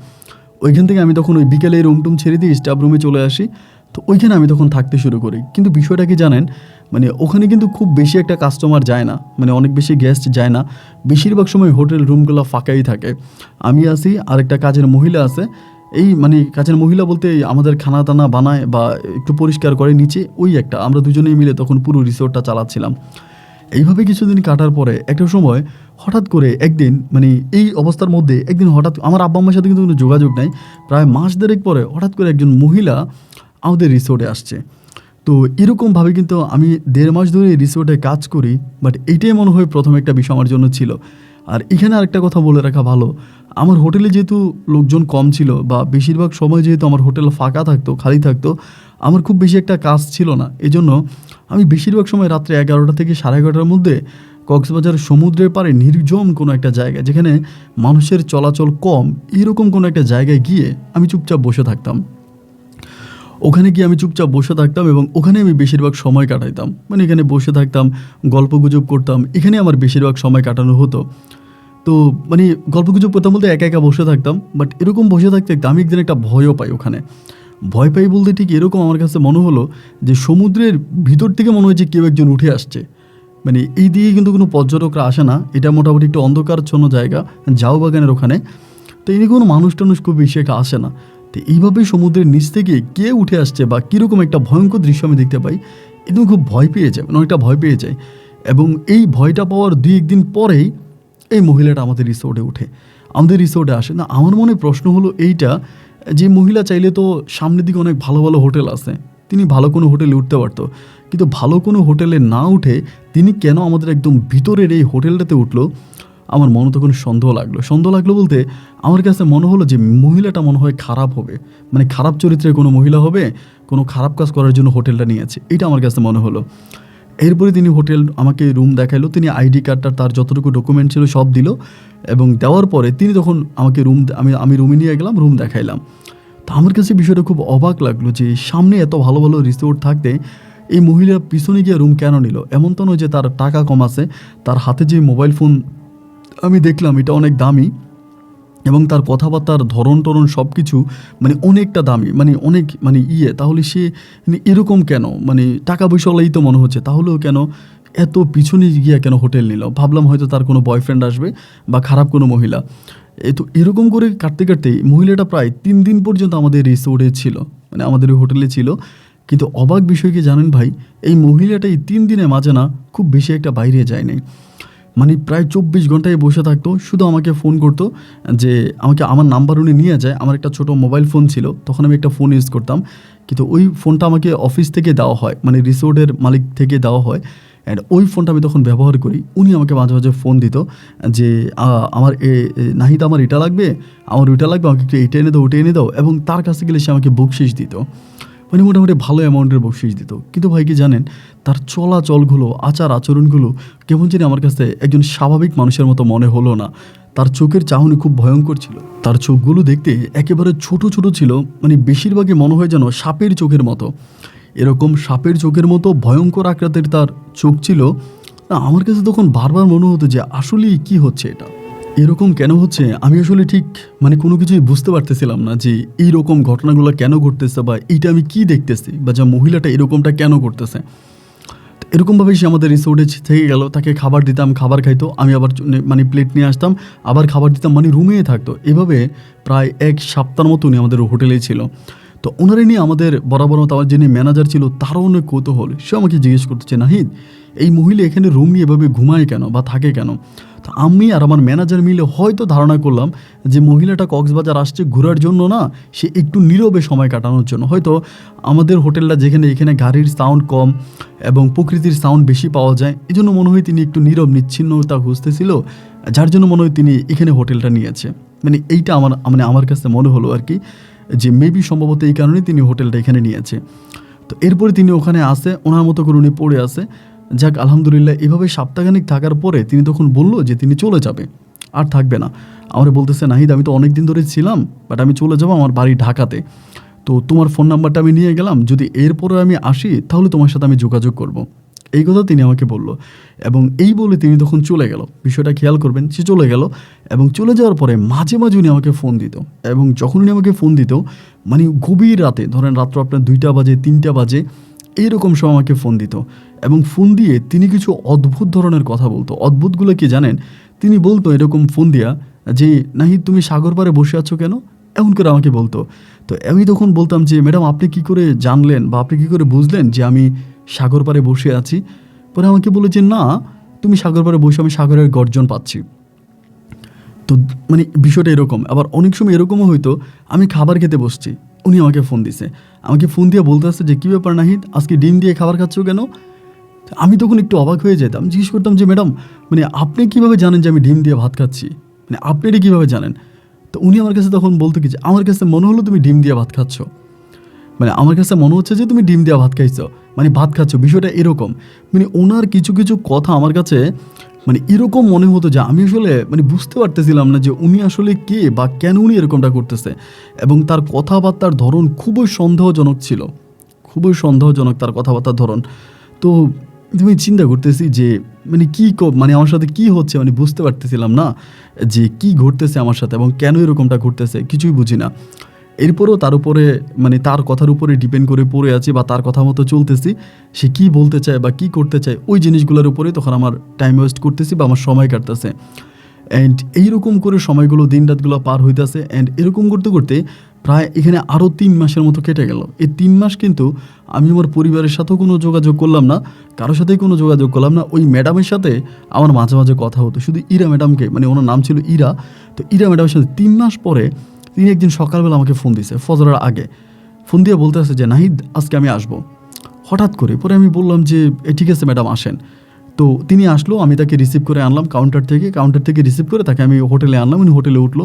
ওইখান থেকে আমি তখন ওই বিকেলে রুম টুম ছেড়ে দিয়ে স্টাফ রুমে চলে আসি। তো ওইখানে আমি তখন থাকতে শুরু করি। কিন্তু বিষয়টা কি জানেন, ওখানে কিন্তু খুব বেশি একটা কাস্টমার যায় না, অনেক বেশি গেস্ট যায় না, বেশিরভাগ সময় হোটেল রুমগুলো ফাঁকাই থাকে। আমি আছি আর একটা কাজের মহিলা আছে, এই কাজের মহিলা বলতে আমাদের খানা দানা বানায় বা একটু পরিষ্কার করে নিচে, ওই একটা, আমরা দুজনেই মিলে তখন পুরো রিসোর্টটা চালাচ্ছিলাম। এইভাবে কিছুদিন কাটার পরে একটা সময় হঠাৎ করে একদিন এই অবস্থার মধ্যে একদিন হঠাৎ আমার আব্বা আম্মার সাথে কিন্তু কোনো যোগাযোগ নাই, প্রায় মাস দেড়েক পরে হঠাৎ করে একজন মহিলা আমাদের রিসোর্টে আসছে। তো এরকমভাবে কিন্তু আমি 1.5 মাস ধরে রিসোর্টে কাজ করি, বাট এইটাই মনে হয় প্রথম একটা বিষয় আমার জন্য ছিল। আর এখানে আরেকটা কথা বলে রাখা ভালো, আমার হোটেলে যেহেতু লোকজন কম ছিল বা বেশিরভাগ সময় যেহেতু আমার হোটেল ফাঁকা থাকতো, খালি থাকতো, আমার খুব বেশি একটা কাজ ছিল না। এই জন্য আমি বেশিরভাগ সময় রাত্রে 11টা থেকে 11:30টার মধ্যে কক্সবাজার সমুদ্রের পাড়ে নির্জন কোনো একটা জায়গায়, যেখানে মানুষের চলাচল কম, এরকম কোনো একটা জায়গায় গিয়ে আমি চুপচাপ বসে থাকতাম। ওখানে গিয়ে আমি চুপচাপ বসে থাকতাম এবং ওখানে আমি বেশিরভাগ সময় কাটাইতাম, এখানে বসে থাকতাম, গল্পগুজব করতাম, এখানে আমার বেশিরভাগ সময় কাটানো হতো। তো গল্পগুজব করতাম বলতে একা একা বসে থাকতাম, বাট এরকম বসে থাকতে আমি একদিন একটা ভয়ও পাই। ওখানে ভয় পাই বলতে ঠিক এরকম, আমার কাছে মনে হলো যে সমুদ্রের ভিতর থেকে মনে হয় যে কেউ একজন উঠে আসছে। এই দিকে কিন্তু কোনো পর্যটকরা আসে না, এটা মোটামুটি একটু অন্ধকারচ্ছন্ন জায়গা, ঝাউ বাগানের ওখানে, তো এদিকে কোনো মানুষ টানুষ খুব বেশি একটা আসে না। তো এইভাবেই সমুদ্রের নিচ থেকে কে উঠে আসছে বা কীরকম একটা ভয়ঙ্কর দৃশ্য আমি দেখতে পাই, একদম খুব ভয় পেয়ে যায়, অনেকটা ভয় পেয়ে যায়। এবং এই ভয়টা পাওয়ার 2-1 দিন পরেই এই মহিলাটা আমাদের রিসোর্টে আমাদের রিসোর্টে আসে না। আমার মনে প্রশ্ন হলো এইটা, যে মহিলা চাইলে তো সামনের দিকে অনেক ভালো ভালো হোটেল আছে, তিনি ভালো কোনো হোটেলে উঠতে পারতো, কিন্তু ভালো কোনো হোটেলে না উঠে তিনি কেন আমাদের একদম ভিতরের এই হোটেলটাতে উঠলো? আমার মনে তখন সন্দেহ লাগলো বলতে আমার কাছে মনে হলো যে মহিলাটা মনে হয় খারাপ হবে, খারাপ চরিত্রের কোনো মহিলা হবে, কোনো খারাপ কাজ করার জন্য হোটেলটা নিয়েছে, এটা আমার কাছে মনে হলো। এরপরে তিনি হোটেল আমাকে রুম দেখাইলো, তিনি আইডি কার্ডটা তার যতটুকু ডকুমেন্ট ছিল সব দিল এবং দেওয়ার পরে তিনি তখন আমাকে আমি রুমে নিয়ে গেলাম, রুম দেখাইলাম। তো তো আমার কাছে বিষয়টা খুব অবাক লাগলো যে সামনে এত ভালো ভালো রিসোর্ট থাকতে এই মহিলা পিছনে গিয়ে রুম কেন নিল? এমন তো নয় যে তার টাকা কম আছে, তার হাতে যে মোবাইল ফোন আমি দেখলাম এটা অনেক দামি, এবং তার কথাবার্তার ধরন টরন সব কিছু মানে অনেকটা দামি, মানে অনেক মানে তাহলে সে মানে এরকম কেন? মানে টাকা পয়সাওয়ালাই তো মনে হচ্ছে, তাহলেও কেন এত পিছনে গিয়ে কেন হোটেল নিল? ভাবলাম হয়তো তার কোনো বয়ফ্রেন্ড আসবে বা খারাপ কোনো মহিলা। তো এরকম করে কাটতে কাটতেই মহিলাটা প্রায় 3 দিন পর্যন্ত আমাদের রিসোর্টে ছিল, মানে আমাদের ওই হোটেলে ছিল। কিন্তু অবাক বিষয় কি জানেন ভাই, এই মহিলাটা এই 3 দিনের মাঝে না খুব বেশি একটা বাইরে যায়নি। মানে প্রায় 24 ঘন্টায় বসে থাকতো, শুধু আমাকে ফোন করতো যে আমাকে আমার নাম্বার উনি নিয়ে যায়। আমার একটা ছোটো মোবাইল ফোন ছিল, তখন আমি একটা ফোন ইউজ করতাম, কিন্তু ওই ফোনটা আমাকে অফিস থেকে দেওয়া হয়, মানে রিসোর্টের মালিক থেকে দেওয়া হয়। অ্যান্ড ওই ফোনটা আমি তখন ব্যবহার করি। উনি আমাকে মাঝে মাঝে ফোন দিত যে আমার নাহিদ আমার এটা লাগবে, আমার ওইটা লাগবে, আমাকে একটু এটা এনে দাও, ওটা এনে দাও, এবং তার কাছে গেলে সে আমাকে বকশিস দিত, মানে মোটামুটি ভালো অ্যামাউন্টের বকশিস দিত। কিন্তু ভাই কি জানেন, তার চলাচলগুলো, আচার আচরণগুলো কেমন জানি আমার কাছে একজন স্বাভাবিক মানুষের মতো মনে হলো না। তার চোখের চাহনি খুব ভয়ঙ্কর ছিল, তার চোখগুলো দেখতে একেবারে ছোট ছোট ছিল, মানে বেশিরভাগই মনে হয় যেন সাপের চোখের মতো। এরকম সাপের চোখের মতো ভয়ঙ্কর আকৃতির তার চোখ ছিল। না, আমার কাছে তখন বারবার মনে হতো যে আসলেই কি হচ্ছে এটা, এরকম কেন হচ্ছে? আমি আসলে ঠিক মানে কোনো কিছুই বুঝতে পারতেছিলাম না যে এইরকম ঘটনাগুলো কেন ঘটতেছে, বা এইটা আমি কি দেখতেছি, বা যা মহিলাটা এরকমটা কেন করতেছে। তো এরকমভাবেই সে আমাদের রিসোর্টে থেকে গেল, তাকে খাবার দিতাম, খাবার খাইতো, আমি আবার মানে প্লেট নিয়ে আসতাম, আবার খাবার দিতাম, মানে রুমেই থাকতো। এভাবে প্রায় 1 সপ্তাহের মতো উনি আমাদের হোটেলেই ছিল। তো ওনারে নিয়ে আমাদের বরাবর মতো আমার যিনি ম্যানেজার ছিল তারও অনেক কৌতূহল, সে আমাকে জিজ্ঞেস করতেছে, নাহিদ এই মহিলা এখানে রুম নিয়ে এভাবে ঘুমায় কেন বা থাকে কেন? তো আমি আর আমার ম্যানেজার মিলে হয়তো ধারণা করলাম যে মহিলাটা কক্সবাজার আসছে ঘোরার জন্য না, সে একটু নীরবে সময় কাটানোর জন্য। হয়তো আমাদের হোটেলটা যেখানে, এখানে গাড়ির সাউন্ড কম এবং প্রকৃতির সাউন্ড বেশি পাওয়া যায়, এই জন্য মনে হয় তিনি একটু নীরব নিচ্ছিন্নতা খুঁজতেছিল, যার জন্য মনে হয় তিনি এখানে হোটেলটা নিয়েছে। মানে এইটা আমার কাছে মনে হলো আর কি, যে মেবি সম্ভবত এই কারণে তিনি হোটেলটা এখানে নিয়েছে। তো এরপরে তিনি ওখানে আসে, ওনার মতো করে উনি পড়ে আসে। যাক আলহামদুলিল্লাহ, এভাবে সপ্তাহখানিক থাকার পরে তিনি তখন বললো যে তিনি চলে যাবে, আর থাকবে না। আমার বলতেছে, নাহিদ আমি তো অনেক দিন ধরে ছিলাম, বাট আমি চলে যাবো, আমার বাড়ি ঢাকাতে। তো তোমার ফোন নাম্বারটা আমি নিয়ে গেলাম, যদি এরপরে আমি আসি তাহলে তোমার সাথে আমি যোগাযোগ করব। এই কথা তিনি আমাকে বলল, এবং এই বলে তিনি তখন চলে গেল। বিষয়টা খেয়াল করবেন, সে চলে গেল, এবং চলে যাওয়ার পরে মাঝে মাঝে উনি আমাকে ফোন দিত, এবং যখন উনি আমাকে ফোন দিত মানে গভীর রাতে, ধরেন রাত্র আপনার 2টা বাজে 3টা বাজে এইরকম সময় আমাকে ফোন দিত, এবং ফোন দিয়ে তিনি কিছু অদ্ভুত ধরনের কথা বলতো। অদ্ভুতগুলো কি জানেন? তিনি বলতো এরকম ফোন দিয়া যে, নাহিদ তুমি সাগর পাড়ে বসে আছো কেন, এমন করে আমাকে বলতো। তো আমি তখন বলতাম যে, ম্যাডাম আপনি কি করে জানলেন বা আপনি কি করে বুঝলেন যে আমি সাগর পাড়ে বসে আছি? পরে আমাকে বলে যে, না তুমি সাগর পাড়ে বসে, আমি সাগরের গর্জন পাচ্ছি। তো মানে বিষয়টা এরকম। আবার অনেক সময় এরকমও হয়তো আমি খাবার খেতে বসছি, উনি আমাকে ফোন দিছে, আমাকে ফোন দিয়ে বলতে আসছে যে, কী ব্যাপার নাহিদ আজকে ডিম দিয়ে খাবার খাচ্ছ কেন? আমি তখন একটু অবাক হয়ে যেতাম, জিজ্ঞেস করতাম যে, ম্যাডাম মানে আপনি কীভাবে জানেন যে আমি ডিম দিয়ে ভাত খাচ্ছি, মানে আপনি এটা কীভাবে জানেন? তো উনি আমার কাছে তখন বলতো কি যে, আমার কাছে মনে হলো তুমি ডিম দিয়ে ভাত খাচ্ছ, মানে আমার কাছে মনে হচ্ছে যে তুমি ডিম দিয়ে ভাত খাইছো, মানে ভাত খাচ্ছ, বিষয়টা এরকম। মানে ওনার কিছু কিছু কথা আমার কাছে মানে এরকম মনে হতো যে আমি আসলে মানে বুঝতে পারতেছিলাম না যে উনি আসলে কে বা কেন উনি এরকমটা করতেছে, এবং তার কথাবার্তার ধরন খুবই সন্দেহজনক ছিল, খুবই সন্দেহজনক তার কথাবার্তার ধরন। তো তুমি চিন্তা করতেছি যে মানে মানে আমার সাথে কি হচ্ছে, মানে বুঝতে পারতেছিলাম না যে কি ঘটতেছে আমার সাথে এবং কেন এরকমটা ঘটতেছে, কিছুই বুঝি না। এরপরেও তার উপরে মানে তার কথার উপরে ডিপেন্ড করে পড়ে আছি বা তার কথা মতো চলতেছি, সে কি বলতে চায় বা কি করতে চায় ওই জিনিসগুলোর উপরে তখন আমার টাইম ওয়েস্ট করতেছি বা আমার সময় কাটতেছে। অ্যান্ড এইরকম করে সময়গুলো, দিন রাতগুলো পার হইতেছে। অ্যান্ড এরকম করতে করতে প্রায় এখানে আরও 3 মাসের মতো কেটে গেল। এই 3 মাস কিন্তু আমি আমার পরিবারের সাথেও কোনো যোগাযোগ করলাম না, কারোর সাথেই কোনো যোগাযোগ করলাম না। ওই ম্যাডামের সাথে আমার মাঝে মাঝে কথা হতো, শুধু ইরা ম্যাডামকে, মানে ওনার নাম ছিল ইরা। তো ইরা ম্যাডামের সাথে 3 মাস পরে তিনি একদিন সকালবেলা আমাকে ফোন দিছে, ফজরের আগে ফোন দিয়ে বলতে আছে যে, নাহিদ আজকে আমি আসবো, হঠাৎ করে। পরে আমি বললাম যে ঠিক আছে ম্যাডাম আসেন। তো তিনি আসলো, আমি তাকে রিসিভ করে আনলাম কাউন্টার থেকে রিসিভ করে তাকে আমি হোটেলে আনলাম, উনি হোটেলে উঠলো।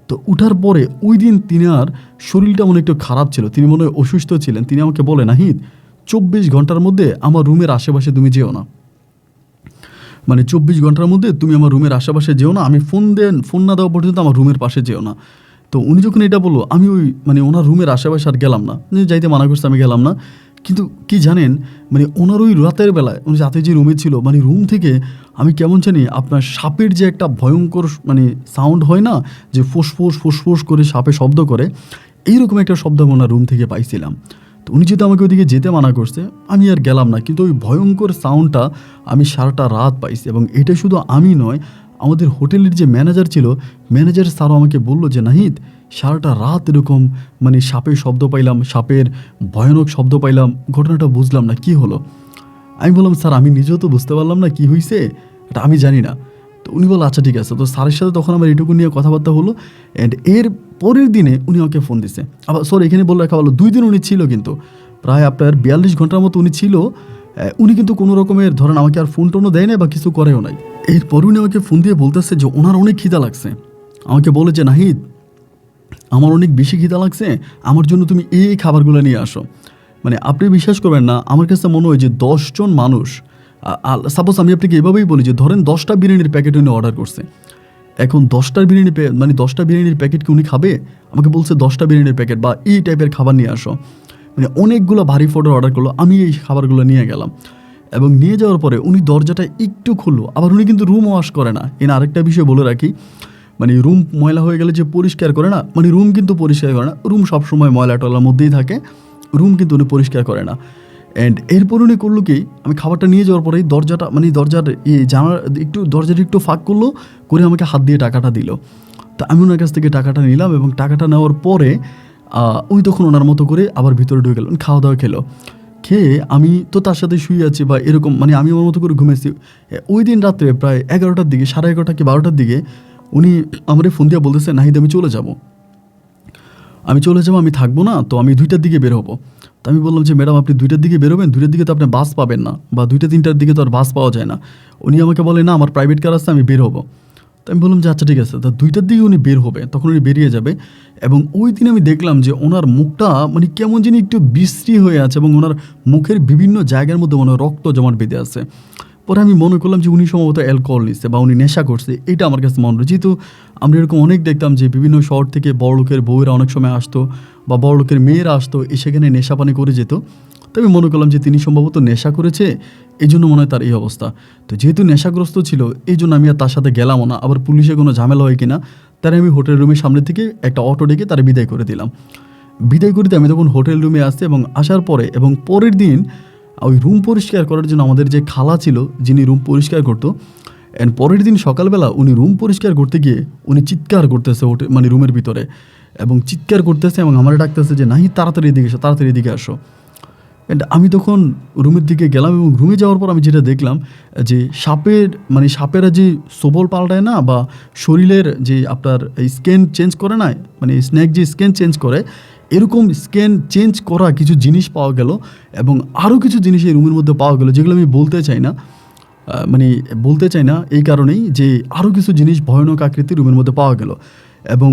তো উঠার পরে ওই দিন তিনার শরীরটা মনে একটু খারাপ ছিল, তিনি মনে হয় অসুস্থ ছিলেন। তিনি আমাকে বলে, নাহিদ 24 ঘন্টার মধ্যে আমার রুমের আশেপাশে তুমি যেও না, মানে 24 ঘন্টার মধ্যে তুমি আমার রুমের আশেপাশে যেও না, আমি ফোন না দেওয়া পর্যন্ত আমার রুমের পাশে যেও না। তো উনি যখন এটা বললো আমি ওই মানে ওনার রুমের আশেপাশে আর গেলাম না, যাইতে মানা করছে, আমি গেলাম না। কিন্তু কি জানেন, মানে ওনার ওই রাতের বেলায় উনি রাতে যে রুমে ছিল, মানে রুম থেকে আমি কেমন জানি আপনার সাপের যে একটা ভয়ঙ্কর মানে সাউন্ড হয় না, যে ফোঁস ফোঁস করে সাপে শব্দ করে, এইরকম একটা শব্দ আমি ওনার রুম থেকে পাইছিলাম। তো উনি যেহেতু আমাকে ওইদিকে যেতে মানা করছে, আমি আর গেলাম না। কিন্তু ওই ভয়ঙ্কর সাউন্ডটা আমি সারাটা রাত পাইছি। এবং এটা শুধু আমি নয়, আমাদের হোটেলের যে ম্যানেজার ছিল, ম্যানেজার স্যারও আমাকে বললো যে নাহিদ, সারাটা রাত এরকম মানে সাপের শব্দ পাইলাম, সাপের ভয়ানক শব্দ পাইলাম, ঘটনাটা বুঝলাম না কি হলো। আমি বললাম স্যার আমি নিজেও তো বুঝতে পারলাম না কি হয়েছে, এটা আমি জানি না। তো উনি বললো আচ্ছা ঠিক আছে। তো স্যারের সাথে তখন আমার এটুকু নিয়ে কথাবার্তা হলো। অ্যান্ড এর পরের দিনে উনি আমাকে ফোন দিছে। আবার সরি, এখানে বলে রাখা ভালো, 2 দিন উনি ছিল, কিন্তু প্রায় আপনার 42 ঘন্টার মতো উনি ছিল। উনি কিন্তু কোনো রকমের ধরেন আমাকে আর ফোন টোনও দেয় না বা কিছু করেও নাই। এরপর উনি আমাকে ফোন দিয়ে বলতেছে যে ওনার অনেক খিদা লাগছে। আমাকে বলে যে নাহিদ, আমার অনেক বেশি খিদা লাগছে, আমার জন্য তুমি এই খাবারগুলো নিয়ে আসো। মানে আপনি বিশ্বাস করবেন না, আমার কাছে মনে হয় যে 10 জন মানুষ, সাপোজ আমি আপনাকে এভাবেই বলি যে ধরেন 10টা বিরিয়ানির প্যাকেট উনি অর্ডার করছে। এখন 10টা বিরিয়ানি মানে 10টা বিরিয়ানির প্যাকেট কি উনি খাবে? আমাকে বলছে 10টা বিরিয়ানির প্যাকেট বা এই টাইপের খাবার নিয়ে আসো। মানে অনেকগুলো ভারী ফোটোর অর্ডার করলো, আমি এই খাবারগুলো নিয়ে গেলাম। এবং নিয়ে যাওয়ার পরে উনি দরজাটা একটু খুললো, আবার উনি কিন্তু রুম ওয়াশ করে না। এর আরেকটা বিষয় বলে রাখি, মানে রুম ময়লা হয়ে গেলে যে পরিষ্কার করে না, মানে রুম কিন্তু পরিষ্কার করে না, রুম সবসময় ময়লা টয়লার মধ্যেই থাকে, রুম কিন্তু উনি পরিষ্কার করে না। অ্যান্ড এরপর উনি করলো কি, আমি খাবারটা নিয়ে যাওয়ার পরেই দরজাটা মানে দরজার জানার দরজাটা একটু ফাঁক করলো, করে আমাকে হাত দিয়ে টাকাটা দিল। তো আমি ওনার কাছ থেকে টাকাটা নিলাম এবং টাকাটা নেওয়ার পরে উনি তখন ওনার মতো করে আবার ভিতরে ঢুকে গেল, খাওয়া দাওয়া খেয়ে আমি তো তার সাথে শুয়ে আছি বা এরকম, মানে আমি আমার মতো করে ঘুমেছি। ওই দিন রাত্রে প্রায় 11টার দিকে, 11:30 কি 12টার দিকে উনি আমার ফোন দিয়ে বলতেছে নাহিদ আমি চলে যাব, আমি থাকবো না, তো আমি 2টার দিকে বের হবো। তো আমি বললাম যে ম্যাডাম আপনি 2টার দিকে বেরোবেন, 2টার দিকে তো আপনি বাস পাবেন না, বা 2টা-3টার দিকে তো আর বাস পাওয়া যায় না। উনি আমাকে বলে না আমার প্রাইভেট কার আছে, আমি বের হবো। তো আমি বললাম যে আচ্ছা ঠিক আছে। তো 2টার দিকে উনি বের হবে, তখন উনি বেরিয়ে যাবে। এবং ওই দিন আমি দেখলাম যে ওনার মুখটা মানে কেমন যিনি একটু বিশ্রী হয়ে আছে, এবং ওনার মুখের বিভিন্ন জায়গার মধ্যে মনে রক্ত জমাট বেঁধে আছে। পরে আমি মনে করলাম যে উনি সম্ভবত অ্যালকোহল নিচ্ছে বা উনি নেশা করছে, এটা আমার কাছে মনে হয়। যেহেতু আমরা এরকম অনেক দেখতাম যে বিভিন্ন শহর থেকে বড়লোকের বউয়েরা অনেক সময় আসতো বা বড়লোকের মেয়েরা আসতো, সেখানে নেশা পানি করে যেত। তো আমি মনে করলাম যে তিনি সম্ভবত নেশা করেছে, এই জন্য মনে হয় তার এই অবস্থা। তো যেহেতু নেশাগ্রস্ত ছিল, এই জন্য আমি আর তার সাথে গেলামও না। আবার পুলিশে কোনো ঝামেলা হয় কিনা, তারা আমি হোটেল রুমের সামনে থেকে একটা অটো ডেকে তারা বিদায় করে দিলাম। বিদায় করে দিয়ে আমি তখন হোটেল রুমে আসছি, এবং আসার পরে এবং পরের দিন ওই রুম পরিষ্কার করার জন্য আমাদের যে খালা ছিল, যিনি রুম পরিষ্কার করতো, অ্যান্ড পরের দিন সকালবেলা উনি রুম পরিষ্কার করতে গিয়ে উনি চিৎকার করতেছে মানে রুমের ভিতরে, এবং চিৎকার করতেছে এবং আমার ডাকতেছে যে নাহি তাড়াতাড়ি এদিকে আসো। অ্যান্ড আমি তখন রুমের দিকে গেলাম, এবং রুমে যাওয়ার পর আমি যেটা দেখলাম যে সাপেরা যে সবল পাল্টায় না, বা শরীরের যে আপনার স্ক্যান চেঞ্জ করে না, মানে স্নেক যে স্ক্যান চেঞ্জ করে, এরকম স্ক্যান চেঞ্জ করা কিছু জিনিস পাওয়া গেল। এবং আরও কিছু জিনিস এই রুমের মধ্যে পাওয়া গেল, যেগুলো আমি বলতে চাই না এই কারণেই যে আরও কিছু জিনিস ভয়ানক আকৃতির রুমের মধ্যে পাওয়া গেল। এবং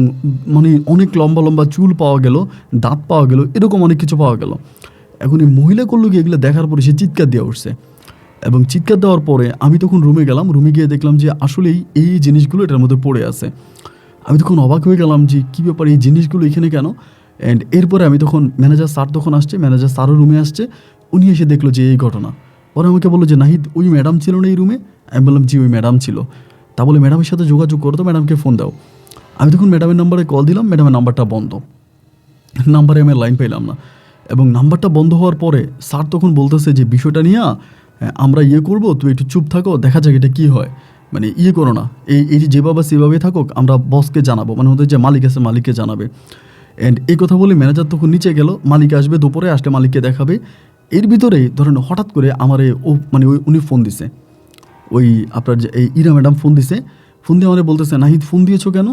মানে অনেক লম্বা লম্বা চুল পাওয়া গেল, দাঁত পাওয়া গেল, এরকম অনেক কিছু পাওয়া গেল। এখন এই মহিলা করলো কি, এগুলো দেখার পরে সে চিৎকার দিয়ে উঠছে, এবং চিৎকার দেওয়ার পরে আমি তখন রুমে গেলাম। রুমে গিয়ে দেখলাম যে আসলেই এই জিনিসগুলো এটার মধ্যে পড়ে আছে। আমি তখন অবাক হয়ে গেলাম যে কী ব্যাপার, এই জিনিসগুলো এখানে কেন। অ্যান্ড এরপরে আমি তখন ম্যানেজার স্যারও রুমে আসছে। উনি এসে দেখলো যে এই ঘটনা। পরে আমাকে বললো যে নাহিদ ওই ম্যাডাম ছিল না এই রুমে? আমি বললাম জি ওই ম্যাডাম ছিল। তা বলে ম্যাডামের সাথে যোগাযোগ করো, তো ম্যাডামকে ফোন দাও। আমি তখন ম্যাডামের নাম্বারে কল দিলাম, ম্যাডামের নাম্বারটা বন্ধ, নাম্বারে আমি লাইন পেলাম না। এবং নাম্বারটা বন্ধ হওয়ার পরে স্যার তখন বলতেছে যে বিষয়টা নিয়ে আমরা করবো, তুই একটু চুপ থাকো, দেখা যাক এটা কী হয়, মানে করো না, এই যেভাবে সেভাবে থাকুক, আমরা বসকে জানাবো, মানে ওদের যে মালিক আছে মালিককে জানাবে। অ্যান্ড এই কথা বলে ম্যানেজার তখন নিচে গেল, মালিক আসবে দুপুরে, আসলে মালিককে দেখাবে। এর ভিতরেই ধরেন হঠাৎ করে আমার উনি ফোন দিছে, ওই আপনার যে এই ইরা ম্যাডাম ফোন দিছে। ফোন দিয়ে আমার বলতেছে নাহিদ ফোন দিয়েছো কেন?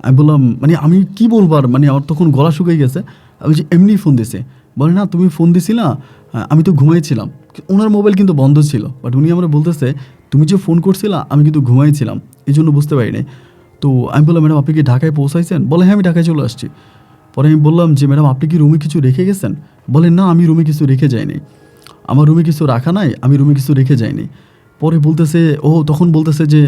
আমি বললাম মানে আমি কী বলবার, মানে আমার তখন গলা শুকিয়ে গেছে। আমি বলছি এমনি ফোন দিছে। বলে না তুমি ফোন দিছিলা, আমি তো ঘুমাইছিলাম। ওনার মোবাইল কিন্তু বন্ধ ছিল, বাট উনি আমরা বলতেছে তুমি যে ফোন করছিলা আমি কিন্তু ঘুমাইছিলাম, এই জন্য বুঝতে পারিনি। তো আমি বললাম ম্যাডাম আপনি কি ঢাকায় পৌঁছাইছেন? বলে হ্যাঁ আমি ঢাকায় চলে আসছি। পরে আমি বললাম যে ম্যাডাম আপনি কি রুমে কিছু রেখে গেছেন? বলে না আমি রুমে কিছু রেখে যাইনি, আমার রুমে কিছু রাখা নাই, আমি রুমে কিছু রেখে যাইনি। পরে বলতেছে তখন বলতেছে যে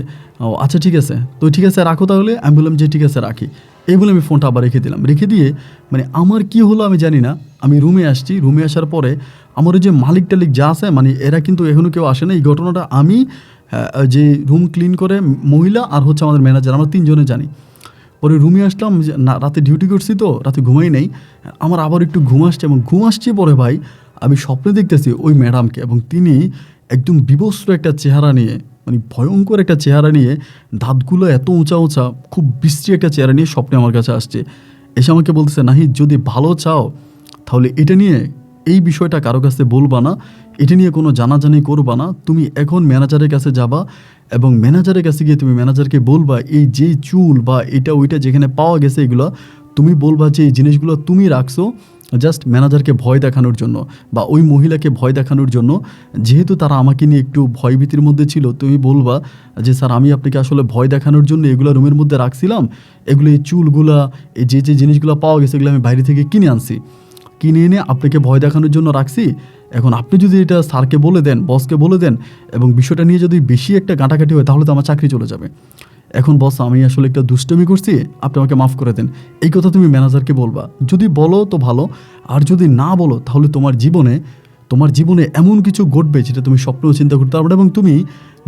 ও আচ্ছা ঠিক আছে, তো ঠিক আছে রাখো তাহলে। আমি বললাম যে ঠিক আছে রাখি। এই বলে আমি ফোনটা আবার রেখে দিলাম। রেখে দিয়ে মানে আমার কি হলো আমি জানি না, আমি রুমে আসছি। রুমে আসার পরে আমার ওই যে মালিক টালিক যা আছে মানে এরা কিন্তু এখনও কেউ আসে না। এই ঘটনাটা আমি যে রুম ক্লিন করে মহিলা আর হচ্ছে আমাদের ম্যানেজার, আমরা তিনজনে জানি। পরে রুমে আসলাম, না রাতে ডিউটি করছি তো রাতে ঘুমাই নাই। আমার আবার একটু ঘুম আসছে, এবং ঘুম আসছে পরে ভাই আমি স্বপ্নে দেখতেছি ওই ম্যাডামকে, এবং তিনি একদম বিবস্ত্র একটা চেহারা নিয়ে, মানে ভয়ঙ্কর একটা চেহারা নিয়ে, দাঁতগুলো এত উঁচা উঁচা, খুব বিশ্রী একটা চেহারা নিয়ে স্বপ্নে আমার কাছে আসছে। এসে আমাকে বলতেছে, নাহিদ যদি ভালো চাও তাহলে এটা নিয়ে এই বিষয়টা কারো কাছে বলবা না, এটা নিয়ে কোনো জানাজানি করবা না, তুমি এখন ম্যানেজারের কাছে যাবা এবং ম্যানেজারের কাছে গিয়ে তুমি ম্যানেজারকে বলবা এই যে চুল বা এটা ওইটা যেখানে পাওয়া গেছে এগুলো তুমি বলবা যে এই জিনিসগুলো তুমি রাখছো জাস্ট ম্যানেজারকে ভয় দেখানোর জন্য বা ওই মহিলাকে ভয় দেখানোর জন্য, যেহেতু তারা আমাকে নিয়ে একটু ভয়ভীতির মধ্যে ছিল। তুমি বলবা যে স্যার আমি আপনাকে আসলে ভয় দেখানোর জন্য এগুলো রুমের মধ্যে রাখছিলাম, এগুলো এই চুলগুলা এই যে জিনিসগুলো পাওয়া গেছে এগুলো আমি বাইরে থেকে কিনে আনছি, কিনে এনে আপনাকে ভয় দেখানোর জন্য রাখছি। এখন আপনি যদি এটা স্যারকে বলে দেন, বসকে বলে দেন, এবং বিষয়টা নিয়ে যদি বেশি একটা গাঁটাগাঁটি হয় তাহলে তো আমার চাকরি চলে যাবে। এখন বস আমি আসলে একটা দুষ্টমি করছি, আপনি আমাকে মাফ করে দেন, এই কথা তুমি ম্যানেজারকে বলবা। যদি বলো তো ভালো, আর যদি না বলো তাহলে তোমার জীবনে এমন কিছু ঘটবে যেটা তুমি স্বপ্নেও চিন্তা করতে পারবে না, এবং তুমি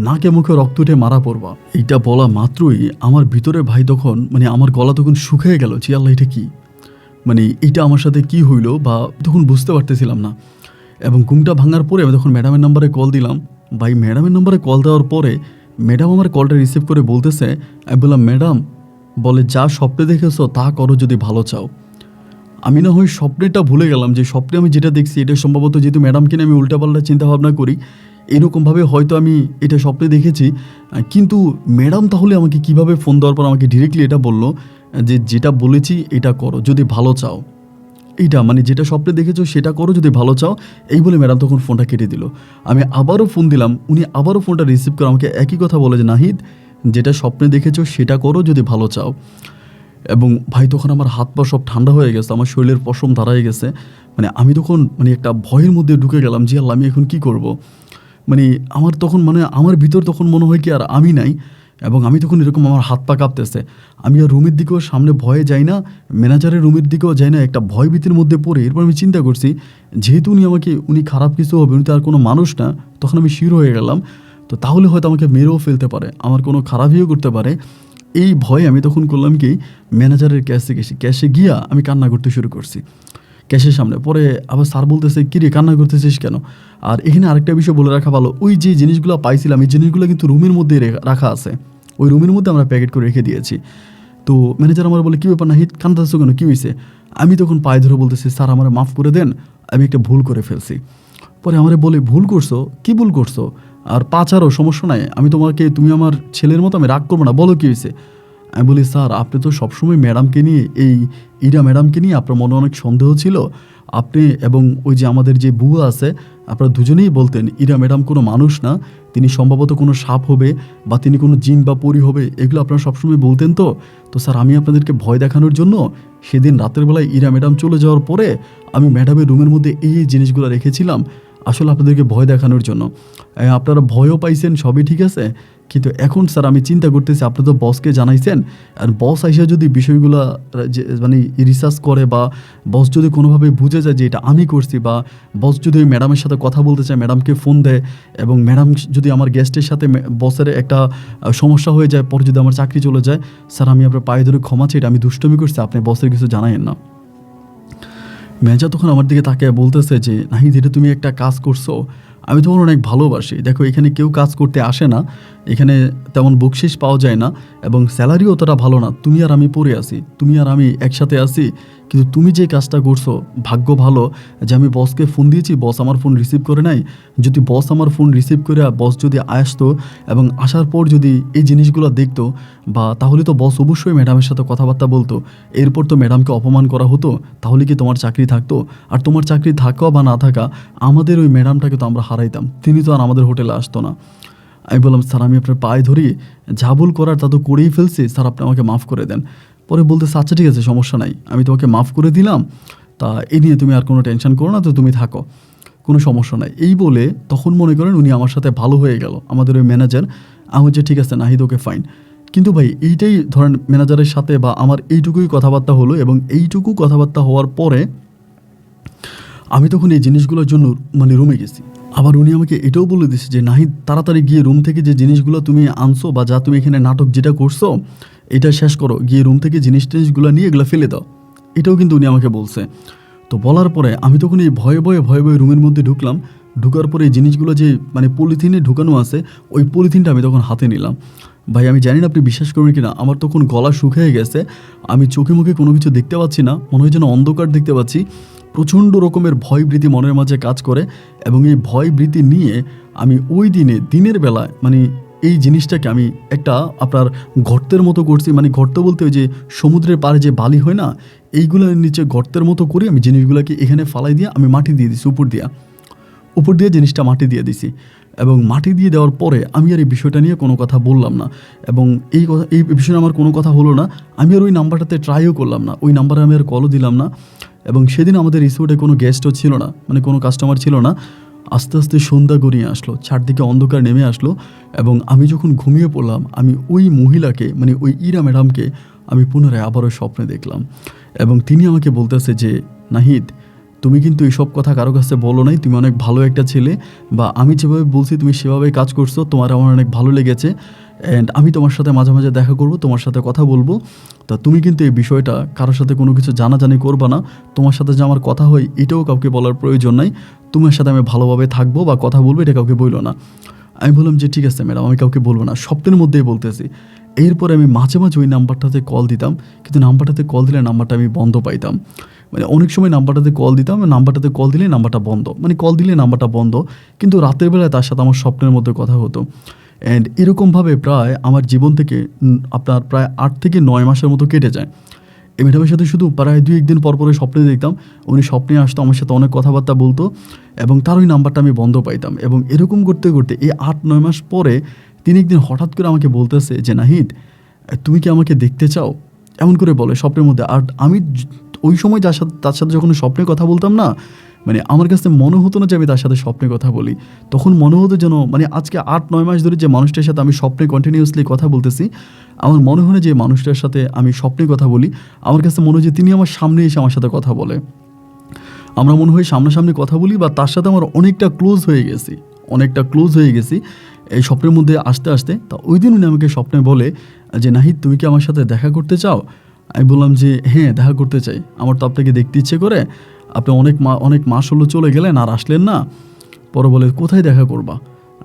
নাকে মুখে রক্ত উঠে মারা পড়বা। এইটা বলা মাত্রই আমার ভিতরে ভাই তখন মানে আমার গলা তখন শুকিয়ে গেল যে আল্লাহ এটা কি, মানে এটা আমার সাথে কি হইলো বা তখন বুঝতে পারতেছিলাম না। এবং ঘুমটা ভাঙার পরে আমি তখন ম্যাডামের নাম্বারে কল দিলাম। ভাই ম্যাডামের নাম্বারে কল দেওয়ার পরে ম্যাডাম আমার কলটা রিসিভ করে বলতেছে, আমি বললাম ম্যাডাম, বলে যা স্বপ্নে দেখেছো তা করো যদি ভালো চাও। আমি না হয় স্বপ্নেটা ভুলে গেলাম যে স্বপ্নে আমি যেটা দেখছি এটা সম্ভবত, যেহেতু ম্যাডামকে নিয়ে আমি উল্টাপাল্টা চিন্তাভাবনা করি, এরকমভাবে হয়তো আমি এটা স্বপ্নে দেখেছি। কিন্তু ম্যাডাম তাহলে আমাকে কিভাবে ফোন দেওয়ার পর আমাকে ডিরেক্টলি এটা বললো যে যেটা বলেছি এটা করো যদি ভালো চাও, এইটা মানে যেটা স্বপ্নে দেখেছো সেটা করো যদি ভালো চাও, এই বলে ম্যাডাম তখন ফোনটা কেটে দিল। আমি আবারও ফোন দিলাম, উনি আবারও ফোনটা রিসিভ করে আমাকে একই কথা বলে যে নাহিদ যেটা স্বপ্নে দেখেছো সেটা করো যদি ভালো চাও। এবং ভাই তখন আমার হাত পা সব ঠান্ডা হয়ে গেছে, আমার শরীরের পশম দাঁড়ায় গেছে। মানে আমি তখন মানে একটা ভয়ের মধ্যে ঢুকে গেলাম যে আল্লাহ আমি এখন কী করব। মানে আমার তখন মানে আমার ভিতর তখন মনে হয় কি আর আমি নাই, এবং আমি তখন এরকম আমার হাত পা কাঁপতেছে। আমি আর রুমের দিকেও সামনে ভয়ে যাই না, ম্যানেজারের রুমের দিকেও যাই না, একটা ভয়ভীতির মধ্যে পড়ে এরপর আমি চিন্তা করছি যেহেতু উনি খারাপ কিছু হবে, উনি তো আর কোনো মানুষ না। তখন আমি শিওর হয়ে গেলাম তো তাহলে হয়তো আমাকে মেরেও ফেলতে পারে, আমার কোনো খারাপইও করতে পারে। এই ভয়ে আমি তখন করলাম কি, ম্যানেজারের ক্যাশে গিয়া আমি কান্না করতে শুরু করছি ক্যাশের সামনে। পরে আবার স্যার বলতেছে কিরে কান্না করতেছিস কেন? আর এখানে আরেকটা বিষয় বলে রাখা ভালো, ওই যে জিনিসগুলো পাইছিলাম এই জিনিসগুলো কিন্তু রুমের মধ্যে রাখা আছে, ওই রুমের মধ্যে আমরা প্যাকেট করে রেখে দিয়েছি। তো ম্যানেজার আমার বলে কী ব্যাপার নাহিদ কান্দাচ্ছো কেন, কী হয়েছে? আমি তখন পায়ে ধরে বলতেছি স্যার আমার মাফ করে দেন, আমি একটা ভুল করে ফেলছি। পরে আমারে বলে ভুল করছো? কি ভুল করছো? আর পা ছাড়ো, সমস্যা নাই, তুমি আমার ছেলের মতো, আমি রাগ করবো না, বলো কী হয়েছে? আমি বলি স্যার আপনি তো সবসময় ম্যাডামকে নিয়ে ইরা ম্যাডামকে নিয়ে আপনার মনে অনেক সন্দেহ ছিল, আপনি এবং ওই যে আমাদের যে বুয়া আছে আপনারা দুজনেই বলতেন ইরা ম্যাডাম কোনো মানুষ না, তিনি সম্ভবত কোনো সাপ হবে বা তিনি কোনো জিন বা পরী হবে, এগুলো আপনারা সবসময় বলতেন। তো স্যার আমি আপনাদেরকে ভয় দেখানোর জন্য সেদিন রাতের বেলায় ইরা ম্যাডাম চলে যাওয়ার পরে আমি ম্যাডামের রুমের মধ্যে এই জিনিসগুলো রেখেছিলাম আসলে আপনাদেরকে ভয় দেখানোর জন্য। আপনারা ভয়ও পাইছেন, সবই ঠিক আছে, কিন্তু এখন স্যার আমি চিন্তা করতেছি আপনি তো বসকে জানাইছেন, আর বস আইসা যদি বিষয়গুলো মানে রিসার্চ করে বা বস যদি কোনোভাবে বুঝে যায় যে এটা আমি করছি, বা বস যদি ওই ম্যাডামের সাথে কথা বলতে চায়, ম্যাডামকে ফোন দেয়, এবং ম্যাডাম যদি আমার গেস্টের সাথে বসের একটা সমস্যা হয়ে যায়, পরে যদি আমার চাকরি চলে যায়, স্যার আমি আপনার পায়ে ধরে ক্ষমা চাই, এটা আমি দুষ্টমি করছি, আপনি বসের কিছু জানাইন না। ম্যানেজার তখন আমার দিকে তাকিয়ে বলতেছে যে নাহিদ এটা তুমি একটা কাজ করছো, আমি তোমার অনেক ভালোবাসি, দেখো এখানে কেউ কাজ করতে আসে না, এখানে তেমন বকশিস পাওয়া যায় না, এবং স্যালারিও অতটা ভালো না, তুমি আর আমি পড়ে আছি, তুমি আর আমি একসাথে আছি, কিন্তু তুমি যে কাজটা করছো ভাগ্য ভালো যে আমি বসকে ফোন দিয়েছি, বস আমার ফোন রিসিভ করে নাই। যদি বস আমার ফোন রিসিভ করে বস যদি আসতো এবং আসার পর যদি এই জিনিসগুলো দেখতো, বা তাহলে তো বস অবশ্যই ম্যাডামের সাথে কথাবার্তা বলতো, এরপর তো ম্যাডামকে অপমান করা হতো, তাহলে কি তোমার চাকরি থাকতো? আর তোমার চাকরি থাকা বা না থাকা, আমাদের ওই ম্যাডামটাকে তো আমরা হারাইতাম, তিনি তো আর আমাদের হোটেলে আসতো না। আমি বললাম স্যার আমি আপনার পায়ে ধরি, যা ভুল করার তা তো করেই ফেলছি, স্যার আপনি আমাকে মাফ করে দেন। পরে বলতেছে আচ্ছা ঠিক আছে সমস্যা নাই, আমি তোমাকে মাফ করে দিলাম, তা এই নিয়ে তুমি আর কোনো টেনশন করো না, তো তুমি থাকো। কোনো সমস্যা নাই। এই বলে তখন মনে করেন উনি আমার সাথে ভালো হয়ে গেল, আমাদের ওই ম্যানেজার। আমি হচ্ছে ঠিক আছে নাহিদ, ওকে ফাইন। কিন্তু ভাই এইটাই ধরেন ম্যানেজারের সাথে বা আমার এইটুকুই কথাবার্তা হলো, এবং এইটুকু কথাবার্তা হওয়ার পরে আমি তখন এই জিনিসগুলোর জন্য মানে রুমে গেছি। আবার উনি আমাকে এটাও বলে দিচ্ছে যে নাহিদ, তাড়াতাড়ি গিয়ে রুম থেকে যে জিনিসগুলো তুমি আনছো বা যা তুমি এখানে নাটক যেটা করছো এটা শেষ করো, গিয়ে রুম থেকে জিনিসগুলো নিয়ে এগুলো ফেলে দাও। এটাও কিন্তু উনি আমাকে বলছে। তো বলার পরে আমি তখন এই ভয়ে ভয়ে রুমের মধ্যে ঢুকলাম। ঢুকার পরে এই জিনিসগুলো যে মানে পলিথিনে ঢুকানো আছে, ওই পলিথিনটা আমি তখন হাতে নিলাম। ভাই আমি জানি না আপনি বিশ্বাস করবেন কিনা, আমার তখন গলা শুকিয়ে গেছে, আমি চোখে মুখে কোনো কিছু দেখতে পাচ্ছি না, মনে হয় যেন অন্ধকার দেখতে পাচ্ছি। প্রচণ্ড রকমের ভয়ভীতি মনের মাঝে কাজ করে, এবং এই ভয়ভীতি নিয়ে আমি ওই দিনের বেলায় মানে এই জিনিসটাকে আমি একটা আপনার গর্তের মতো করছি। মানে গর্ত বলতে ওই যে সমুদ্রের পাড়ে যে বালি হয় না, এইগুলোর নিচে গর্তের মতো করে আমি জিনিসগুলোকে এখানে ফালাই দিয়ে আমি মাটি দিয়ে দিছি, উপর দিয়ে জিনিসটা মাটি দিয়ে দিছি। এবং মাটি দিয়ে দেওয়ার পরে আমি আর এই বিষয়টা নিয়ে কোনো কথা বললাম না, এবং এই বিষয়ে আমার কোনো কথা হলো না। আমি আর ওই নাম্বারটাতে ট্রাইও করলাম না, ওই নাম্বারে আমি আর কলও দিলাম না। এবং সেদিন আমাদের রিসোর্টে কোনো গেস্টও ছিল না, মানে কোনো কাস্টমার ছিল না। আস্তে আস্তে সন্ধ্যা গড়িয়ে আসলো, চারদিকে অন্ধকার নেমে আসলো, এবং আমি যখন ঘুমিয়ে পড়লাম আমি ওই মহিলাকে মানে ওই ইরা ম্যাডামকে আমি পুনরায় আবারও স্বপ্নে দেখলাম। এবং তিনি আমাকে বলতেছে যে নাহিদ, তুমি কিন্তু এইসব কথা কারো কাছে বলো নাই, তুমি অনেক ভালো একটা ছেলে, বা আমি যেভাবে বলছি তুমি সেভাবেই কাজ করছো, তোমার আমার অনেক ভালো লেগেছে, অ্যান্ড আমি তোমার সাথে মাঝে মাঝে দেখা করব, তোমার সাথে কথা বলবো। তা তুমি কিন্তু এই বিষয়টা কারোর সাথে কোনো কিছু জানাজানি করবা না, তোমার সাথে যে আমার কথা হয় এটাও কাউকে বলার প্রয়োজন নাই, তোমার সাথে আমি ভালোভাবে থাকবো বা কথা বলবো, এটা কাউকে বললো না। আমি বললাম যে ঠিক আছে ম্যাডাম, আমি কাউকে বলবো না, স্বপ্নের মধ্যেই বলতেছি। এরপরে আমি মাঝে মাঝে ওই নাম্বারটাতে কল দিতাম, কিন্তু নাম্বারটাতে কল দিলে নাম্বারটা আমি বন্ধ পাইতাম। মানে অনেক সময় নাম্বারটাতে কল দিতাম, নাম্বারটাতে কল দিলে নাম্বারটা বন্ধ, মানে কল দিলে নাম্বারটা বন্ধ, কিন্তু রাতের বেলায় তার সাথে আমার স্বপ্নের মধ্যে কথা হতো। অ্যান্ড এরকমভাবে প্রায় আমার জীবন থেকে আপনার প্রায় 8 থেকে 9 মাসের মতো কেটে যায়। এই ম্যাডামের সাথে শুধু প্রায় 2-1 দিন পর পরে স্বপ্নে দেখতাম, উনি স্বপ্নে আসতো, আমার সাথে অনেক কথাবার্তা বলতো, এবং তার ওই নাম্বারটা আমি বন্ধ পাইতাম। এবং এরকম করতে করতে এই 8-9 মাস পরে তিনি একদিন হঠাৎ করে আমাকে বলতেছে যে নাহিদ, তুমি কি আমাকে দেখতে চাও, এমন করে বলে স্বপ্নের মধ্যে। আর আমি ওই সময় তার সাথে যখন স্বপ্নে কথা বলতাম না, মানে আমার কাছে মনে হতো না যে আমি তার সাথে স্বপ্নে কথা বলি, তখন মনে হতো যেন মানে আজকে 8-9 মাস ধরে যে মানুষটার সাথে আমি স্বপ্নে কন্টিনিউয়াসলি কথা বলতেছি, আমার মনে হয় না যে মানুষটার সাথে আমি স্বপ্নে কথা বলি, আমার কাছে মনে হয় যে তিনি আমার সামনে এসে আমার সাথে কথা বলে, আমরা মনে হয় সামনাসামনি কথা বলি, বা তার সাথে আমার অনেকটা ক্লোজ হয়ে গেছি এই স্বপ্নের মধ্যে আসতে আসতে। তা ওই দিন উনি আমাকে স্বপ্নে বলে যে নাহিদ, তুমি কি আমার সাথে দেখা করতে চাও? আমি বললাম যে হ্যাঁ, দেখা করতে চাই, আমার তো আপনাকে দেখতে ইচ্ছে করে, আপনি অনেক মাস হলো চলে গেলেন আর আসলেন না। পরে বলে কোথায় দেখা করবা?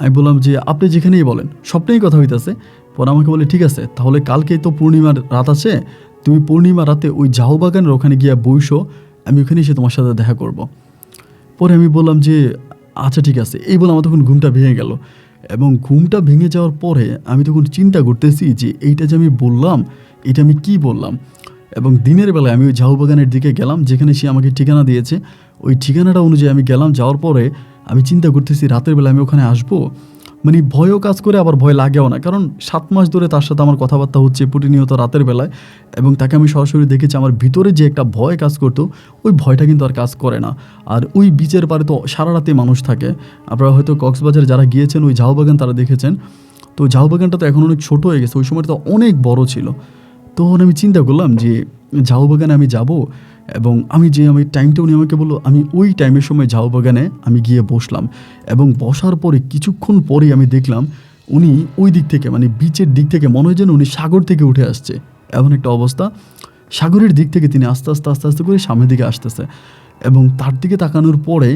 আমি বললাম যে আপনি যেখানেই বলেন, স্বপ্নেই কথা হইতেছে। পরে আমাকে বলে ঠিক আছে, তাহলে কালকেই তো পূর্ণিমার রাত আছে, তুমি পূর্ণিমা রাতে ওই ঝাউ বাগানের ওখানে গিয়ে বইসো, আমি ওখানে এসে তোমার সাথে দেখা করব। পরে আমি বললাম যে আচ্ছা ঠিক আছে। এই বলে আমার তখন ঘুমটা ভেঙে গেল, এবং ঘুমটা ভেঙে যাওয়ার পরে আমি তখন চিন্তা করতেছি যে এইটা যে আমি বললাম, এটা আমি কি বললাম। এবং দিনের বেলায় আমি ওই ঝাউ বাগানের দিকে গেলাম, যেখানে সে আমাকে ঠিকানা দিয়েছে, ওই ঠিকানাটা অনুযায়ী আমি গেলাম। যাওয়ার পরে আমি চিন্তা করতেছি রাতের বেলা আমি ওখানে আসবো, মানে ভয়ও কাজ করে, আবার ভয় লাগেও না, কারণ 7 মাস ধরে তার সাথে আমার কথাবার্তা হচ্ছে প্রতিনিয়ত রাতের বেলায়, এবং তাকে আমি সরাসরি দেখেছি। আমার ভিতরে যে একটা ভয় কাজ করতো, ওই ভয়টা কিন্তু আর কাজ করে না। আর ওই বিচের পাড়ে তো সারা রাতে মানুষ থাকে, আপনারা হয়তো কক্সবাজার যারা গিয়েছেন ওই ঝাউ বাগান তারা দেখেছেন। তো ঝাউ বাগানটা তো এখন অনেক ছোট হয়ে গেছে, ওই সময়টা তো অনেক বড় ছিল। তখন আমি চিন্তা করলাম যে ঝাউ বাগানে আমি যাব, এবং আমি টাইমটা উনি আমাকে বললো, আমি ওই টাইমের সময় ঝাউ বাগানে আমি গিয়ে বসলাম। এবং বসার পরে কিছুক্ষণ পরেই আমি দেখলাম উনি ওই দিক থেকে মানে বিচের দিক থেকে মনে হয় যেন উনি সাগর থেকে উঠে আসছে, এমন একটা অবস্থা। সাগরের দিক থেকে তিনি আস্তে আস্তে করে সামনের দিকে আসতেছে, এবং তার দিকে তাকানোর পরে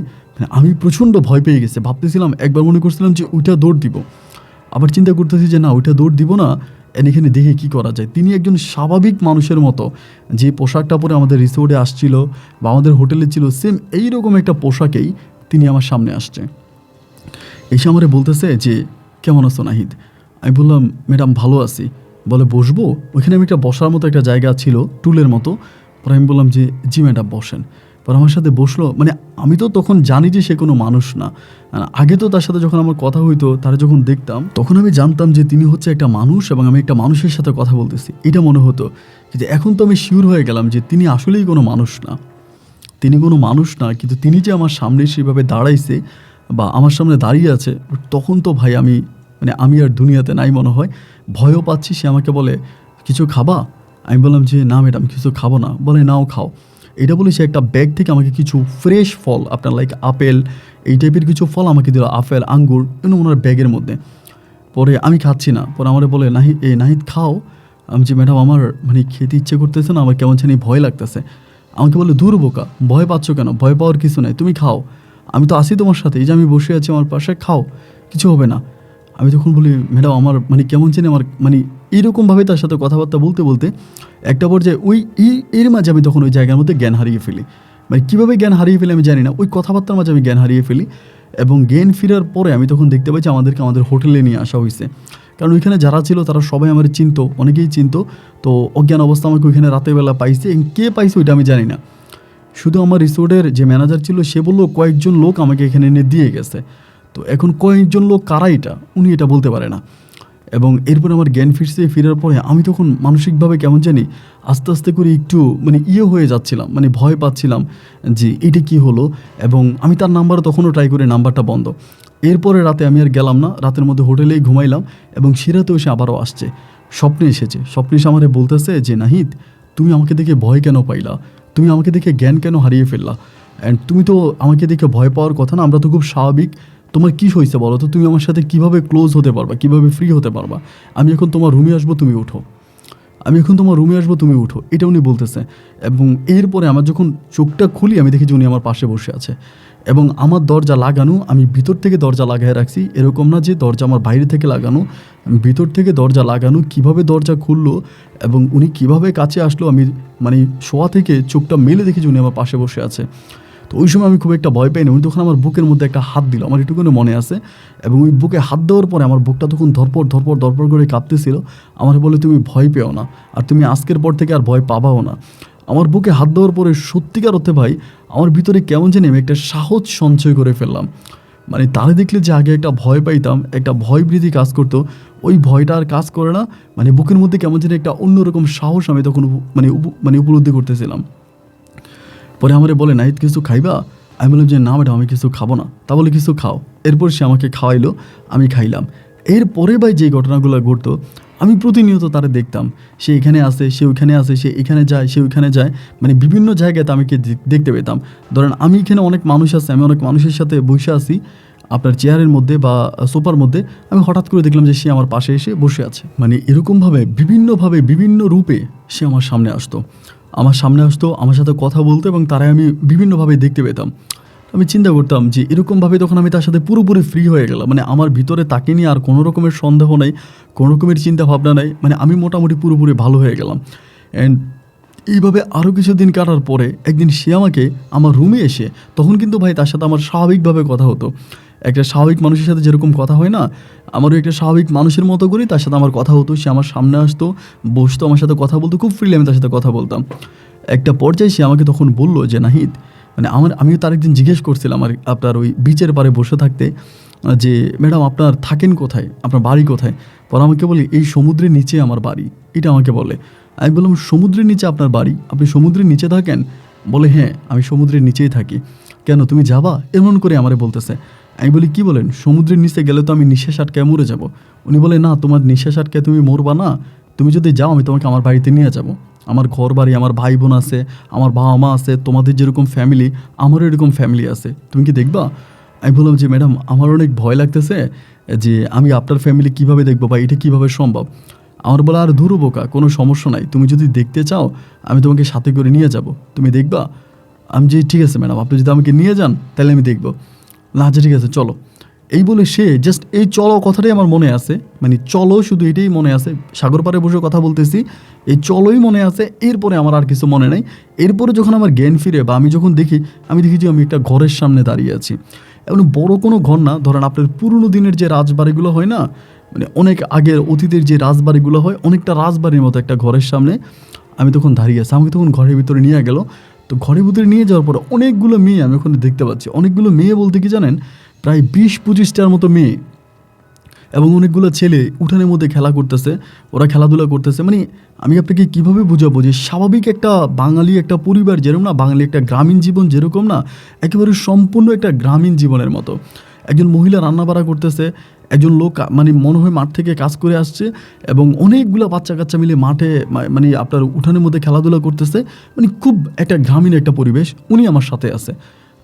আমি প্রচণ্ড ভয় পেয়ে গেছি। ভাবতেছিলাম, একবার মনে করছিলাম যে ওইটা দৌড় দিব, আবার চিন্তা করতেছি যে না, ওইটা দৌড় দিব না, এখানে দেখে কি করা যায়। তিনি একজন স্বাভাবিক মানুষের মতো যে পোশাকটা পরে আমাদের রিসোর্টে আসছিল বা আমাদের হোটেলে ছিল, সেম এইরকম একটা পোশাকেই তিনি আমার সামনে আসছে। এসে আমারে বলতেছে যে কেমন আছো নাহিদ? আমি বললাম ম্যাডাম ভালো আছি। বলে বসবো? ওইখানে আমি একটা বসার মতো একটা জায়গা ছিল, টুলের মতো। পরে আমি বললাম যে জি ম্যাডাম বসেন। পরে আমার সাথে বসলো। মানে আমি তো তখন জানি যে সে কোনো মানুষ না, আগে তো তার সাথে যখন আমার কথা হইতো, তারা যখন দেখতাম, তখন আমি জানতাম যে তিনি হচ্ছে একটা মানুষ এবং আমি একটা মানুষের সাথে কথা বলতেছি, এটা মনে হতো। কিন্তু এখন তো আমি শিওর হয়ে গেলাম যে তিনি আসলেই কোনো মানুষ না, তিনি কোনো মানুষ না, কিন্তু তিনি যে আমার সামনে সেভাবে দাঁড়াইছে বা আমার সামনে দাঁড়িয়ে আছে, তখন তো ভাই আমি আর দুনিয়াতে নাই মনে হয়। ভয়ও পাচ্ছি। সে আমাকে বলে, কিছু খাবা? আমি বললাম যে না ম্যাডাম, কিছু খাবো না। বলে নাও খাও। এটা বলে সে একটা ব্যাগ থেকে আমাকে কিছু ফ্রেশ ফল, আপনার লাইক আপেল, এই টাইপের কিছু ফল আমাকে দিল, আপেল, আঙ্গুর, ওনার ব্যাগের মধ্যে। পরে আমি খাচ্ছি না। পরে আমার বলে, নাহিদ খাও। আমি যে ম্যাডাম আমার খেতে ইচ্ছে করতেছে না, আমার কেমন জানি ভয় লাগতেছে। আমাকে বলে, দূর বোকা, ভয় পাচ্ছ কেন? ভয় পাওয়ার কিছু নাই, তুমি খাও, আমি তো আছি তোমার সাথে, এই যে আমি বসে আছি আমার পাশে, খাও, কিছু হবে না। আমি তখন বলি, ম্যাডাম আমার কেমন জানি আমার এইরকমভাবে তার সাথে কথাবার্তা বলতে বলতে একটা পর্যায়ে এর মাঝে আমি তখন ওই জায়গার মধ্যে জ্ঞান হারিয়ে ফেলি। কীভাবে জ্ঞান হারিয়ে ফেলি আমি জানি না, ওই কথাবার্তার মাঝে আমি জ্ঞান হারিয়ে ফেলি। এবং জ্ঞান ফেরার পরে আমি তখন দেখতে পাই যে আমাদের হোটেলে নিয়ে আসা হয়েছে। কারণ ওইখানে যারা ছিল তারা সবাই আমার চিনতো, অনেকেই চিনতো। তো অজ্ঞান অবস্থা আমাকে ওইখানে রাতের বেলা পাইছে, এবং কে পাইছে ওইটা আমি জানি না। শুধু আমার রিসোর্টের যে ম্যানেজার ছিল সে বললো কয়েকজন লোক আমাকে এখানে এনে দিয়ে গেছে। তো এখন কয়েকজন লোক কারা এটা, উনি এটা বলতে পারে না। এবং এরপরে আমার জ্ঞান ফেরার পরে আমি তখন মানসিকভাবে কেমন জানি আস্তে আস্তে করে একটু হয়ে যাচ্ছিলাম, ভয় পাচ্ছিলাম যে এটা কি হলো। এবং আমি তার নাম্বার তখনও ট্রাই করে, নাম্বারটা বন্ধ। এরপরে রাতে আমি আর গেলাম না, রাতের মধ্যে হোটেলেই ঘুমাইলাম। এবং সেরাতেও সে আবারও আসছে, স্বপ্নে এসেছে। স্বপ্নে এসে আমারে বলতেছে যে নাহিদ, তুমি আমাকে দেখে ভয় কেন পাইলা? তুমি আমাকে দেখে জ্ঞান কেন হারিয়ে ফেললা? অ্যান্ড তুমি তো আমাকে দেখে ভয় পাওয়ার কথা না, আমরা তো খুব স্বাভাবিক। তোমার কী হয়েছে বলো তো? তুমি আমার সাথে কীভাবে ক্লোজ হতে পারবা, কীভাবে ফ্রি হতে পারবা? আমি এখন তোমার রুমে আসবো, তুমি উঠো। এটা উনি বলতেছে। এবং এরপরে আমার যখন চোখটা খুলি আমি দেখি যে উনি আমার পাশে বসে আছে। এবং আমার দরজা লাগানো, আমি ভিতর থেকে দরজা লাগায় রাখছি, এরকম না যে দরজা আমার বাইরে থেকে লাগানো, আমি ভিতর থেকে দরজা লাগানো। কিভাবে দরজা খুললো এবং উনি কিভাবে কাছে আসলো, আমি শোয়া থেকে চোখটা মেলে দেখি যে উনি আমার পাশে বসে আছে। তো ওই সময় আমি খুব একটা ভয় পাইনি। উনি তখন আমার বুকের মধ্যে একটা হাত দিল, আমার এটুকুনি মনে আছে। এবং ওই বুকে হাত দেওয়ার পরে আমার বুকটা তখন ধরপড় করে কাঁপতেছিল। আমার বলে, তুমি ভয় পেও না, আর তুমি আজকের পর থেকে আর ভয় পাবাও না। আমার বুকে হাত দেওয়ার পরে সত্যিকার অর্থে ভাই আমার ভিতরে কেমন জানি আমি একটা সাহস সঞ্চয় করে ফেললাম। তারে দেখলে যে আগে একটা ভয় পাইতাম, একটা ভয়ভীতি কাজ করতো, ওই ভয়টা আর কাজ করে না। বুকের মধ্যে কেমন জানি একটা অন্যরকম সাহস আমি তখন উপলব্ধি করতেছিলাম। পরে আমারে বলে, নাহিদ কিছু খাইবা? আমি বললাম যে না ম্যাডাম, আমি কিছু খাবো না। তা বলে, কিছু খাও। এরপর সে আমাকে খাওয়াইলো, আমি খাইলাম। এরপরে ভাই যে ঘটনাগুলো ঘটতো, আমি প্রতিনিয়ত তারে দেখতাম। সে এখানে আসে, সে ওইখানে আসে, সে এখানে যায়, সে ওইখানে যায়। বিভিন্ন জায়গায় আমাকে দেখতে পেতাম। ধরেন আমি এখানে অনেক মানুষ আছে, আমি অনেক মানুষের সাথে বসে আছি আপনার চেয়ারের মধ্যে বা সোফার মধ্যে, আমি হঠাৎ করে দেখলাম যে সে আমার পাশে এসে বসে আছে। এরকমভাবে বিভিন্ন রূপে সে আমার সামনে আসতো, আমার সাথে কথা বলতো, এবং তারাই আমি বিভিন্নভাবে দেখতে পেতাম। আমি চিন্তা করতাম যে এরকমভাবে তখন আমি তার সাথে পুরোপুরি ফ্রি হয়ে গেলাম। আমার ভিতরে তাকে নিয়ে আর কোনো রকমের সন্দেহ নাই, কোনো রকমের চিন্তা ভাবনা নাই। আমি মোটামুটি পুরোপুরি ভালো হয়ে গেলাম। অ্যান্ড এইভাবে আরও কিছুদিন কাটার পরে একদিন সে আমাকে আমার রুমে এসে, তখন কিন্তু ভাই তার সাথে আমার স্বাভাবিকভাবে কথা হতো। একটা স্বাভাবিক মানুষের সাথে যেরকম কথা হয় না, আমারও একটা স্বাভাবিক মানুষের মতো করেই তার সাথে আমার কথা হতো। সে আমার সামনে আসতো, বসতো, আমার সাথে কথা বলতো, খুব ফ্রিলি আমি তার সাথে কথা বলতাম। একটা পর্যায়ে সে আমাকে তখন বললো যে নাহিদ, আমিও তার একদিন জিজ্ঞেস করছিলাম আপনার ওই বিচের পাড়ে বসে থাকতে, যে ম্যাডাম আপনার থাকেন কোথায়, আপনার বাড়ি কোথায়? পরে আমাকে বলি, এই সমুদ্রের নিচে আমার বাড়ি, এটা আমাকে বলে। আমি বললাম, সমুদ্রের নিচে আপনার বাড়ি? আপনি সমুদ্রের নিচে থাকেন? বলে, হ্যাঁ আমি সমুদ্রের নিচেই থাকি। কেন, তুমি যাবা? এমন করে আমারে বলতেছে। আমি বলি, কি বলেন? সমুদ্রের নিচে গেলে তো আমি নিঃশ্বাস আটকায় মরে যাব। উনি বলে, না, তোমার নিঃশ্বাস আটকায় তুমি মরবা না, তুমি যদি যাও আমি তোমাকে আমার বাড়িতে নিয়ে যাব। আমার ঘর বাড়ি, আমার ভাই বোন আছে, আমার বাবা মা আছে, তোমাদের যেরকম ফ্যামিলি আমারও এরকম ফ্যামিলি আছে, তুমি কি দেখবা? আমি বললাম যে ম্যাডাম আমার অনেক ভয় লাগতেছে, যে আমি আপনার ফ্যামিলি কিভাবে দেখবো বা এটা কীভাবে সম্ভব? আমার বলা, আর ধুরো বোকা, কোনো সমস্যা নাই, তুমি যদি দেখতে চাও আমি তোমাকে সাথে করে নিয়ে যাব, তুমি দেখবা। আমি যে ঠিক আছে ম্যাডাম, আপনি যদি আমাকে নিয়ে যান তাহলে আমি দেখব। না আচ্ছা ঠিক আছে চলো। এই বলে সে জাস্ট এই চলো কথাটাই আমার মনে আছে, চলো শুধু এটাই মনে আছে। সাগর পাড়ে বসে কথা বলতেছি, এই চলোই মনে আছে, এরপরে আমার আর কিছু মনে নাই। এরপরে যখন আমার জ্ঞান ফিরে বা আমি যখন দেখি যে আমি একটা ঘরের সামনে দাঁড়িয়ে আছি। এমন বড় কোনো ঘর না, ধরেন আপনার পুরনো দিনের যে রাজবাড়িগুলো হয় না, অনেক আগের অতীতের যে রাজবাড়িগুলো হয়, অনেকটা রাজবাড়ির মতো একটা ঘরের সামনে আমি তখন দাঁড়িয়ে আছি। আমাকে তখন ঘরের ভিতরে নিয়ে গেল। তো ঘরের ভিতরে নিয়ে যাওয়ার পর অনেকগুলো মেয়ে আমি ওখানে দেখতে পাচ্ছি। অনেকগুলো মেয়ে বলতে কি জানেন, প্রায় 20-25টার মতো মেয়ে। এবং অনেকগুলো ছেলে উঠানের মধ্যে খেলা করতেছে, ওরা খেলাধুলা করতেছে। মানে আমি আপনাকে কীভাবে বোঝাবো যে স্বাভাবিক একটা বাঙালি একটা পরিবার যেরকম না, বাঙালি একটা গ্রামীণ জীবন যেরকম না, একেবারে সম্পূর্ণ একটা গ্রামীণ জীবনের মতো। একজন মহিলা রান্নাবাড়া করতেছে, একজন লোক মানে মনে হয় মাঠ থেকে কাজ করে আসছে, এবং অনেকগুলো বাচ্চা কাচ্চা মিলে মাঠে মানে আপনার উঠানের মধ্যে খেলাধুলা করতেছে। মানে খুব একটা গ্রামীণ একটা পরিবেশ। উনি আমার সাথে আছে,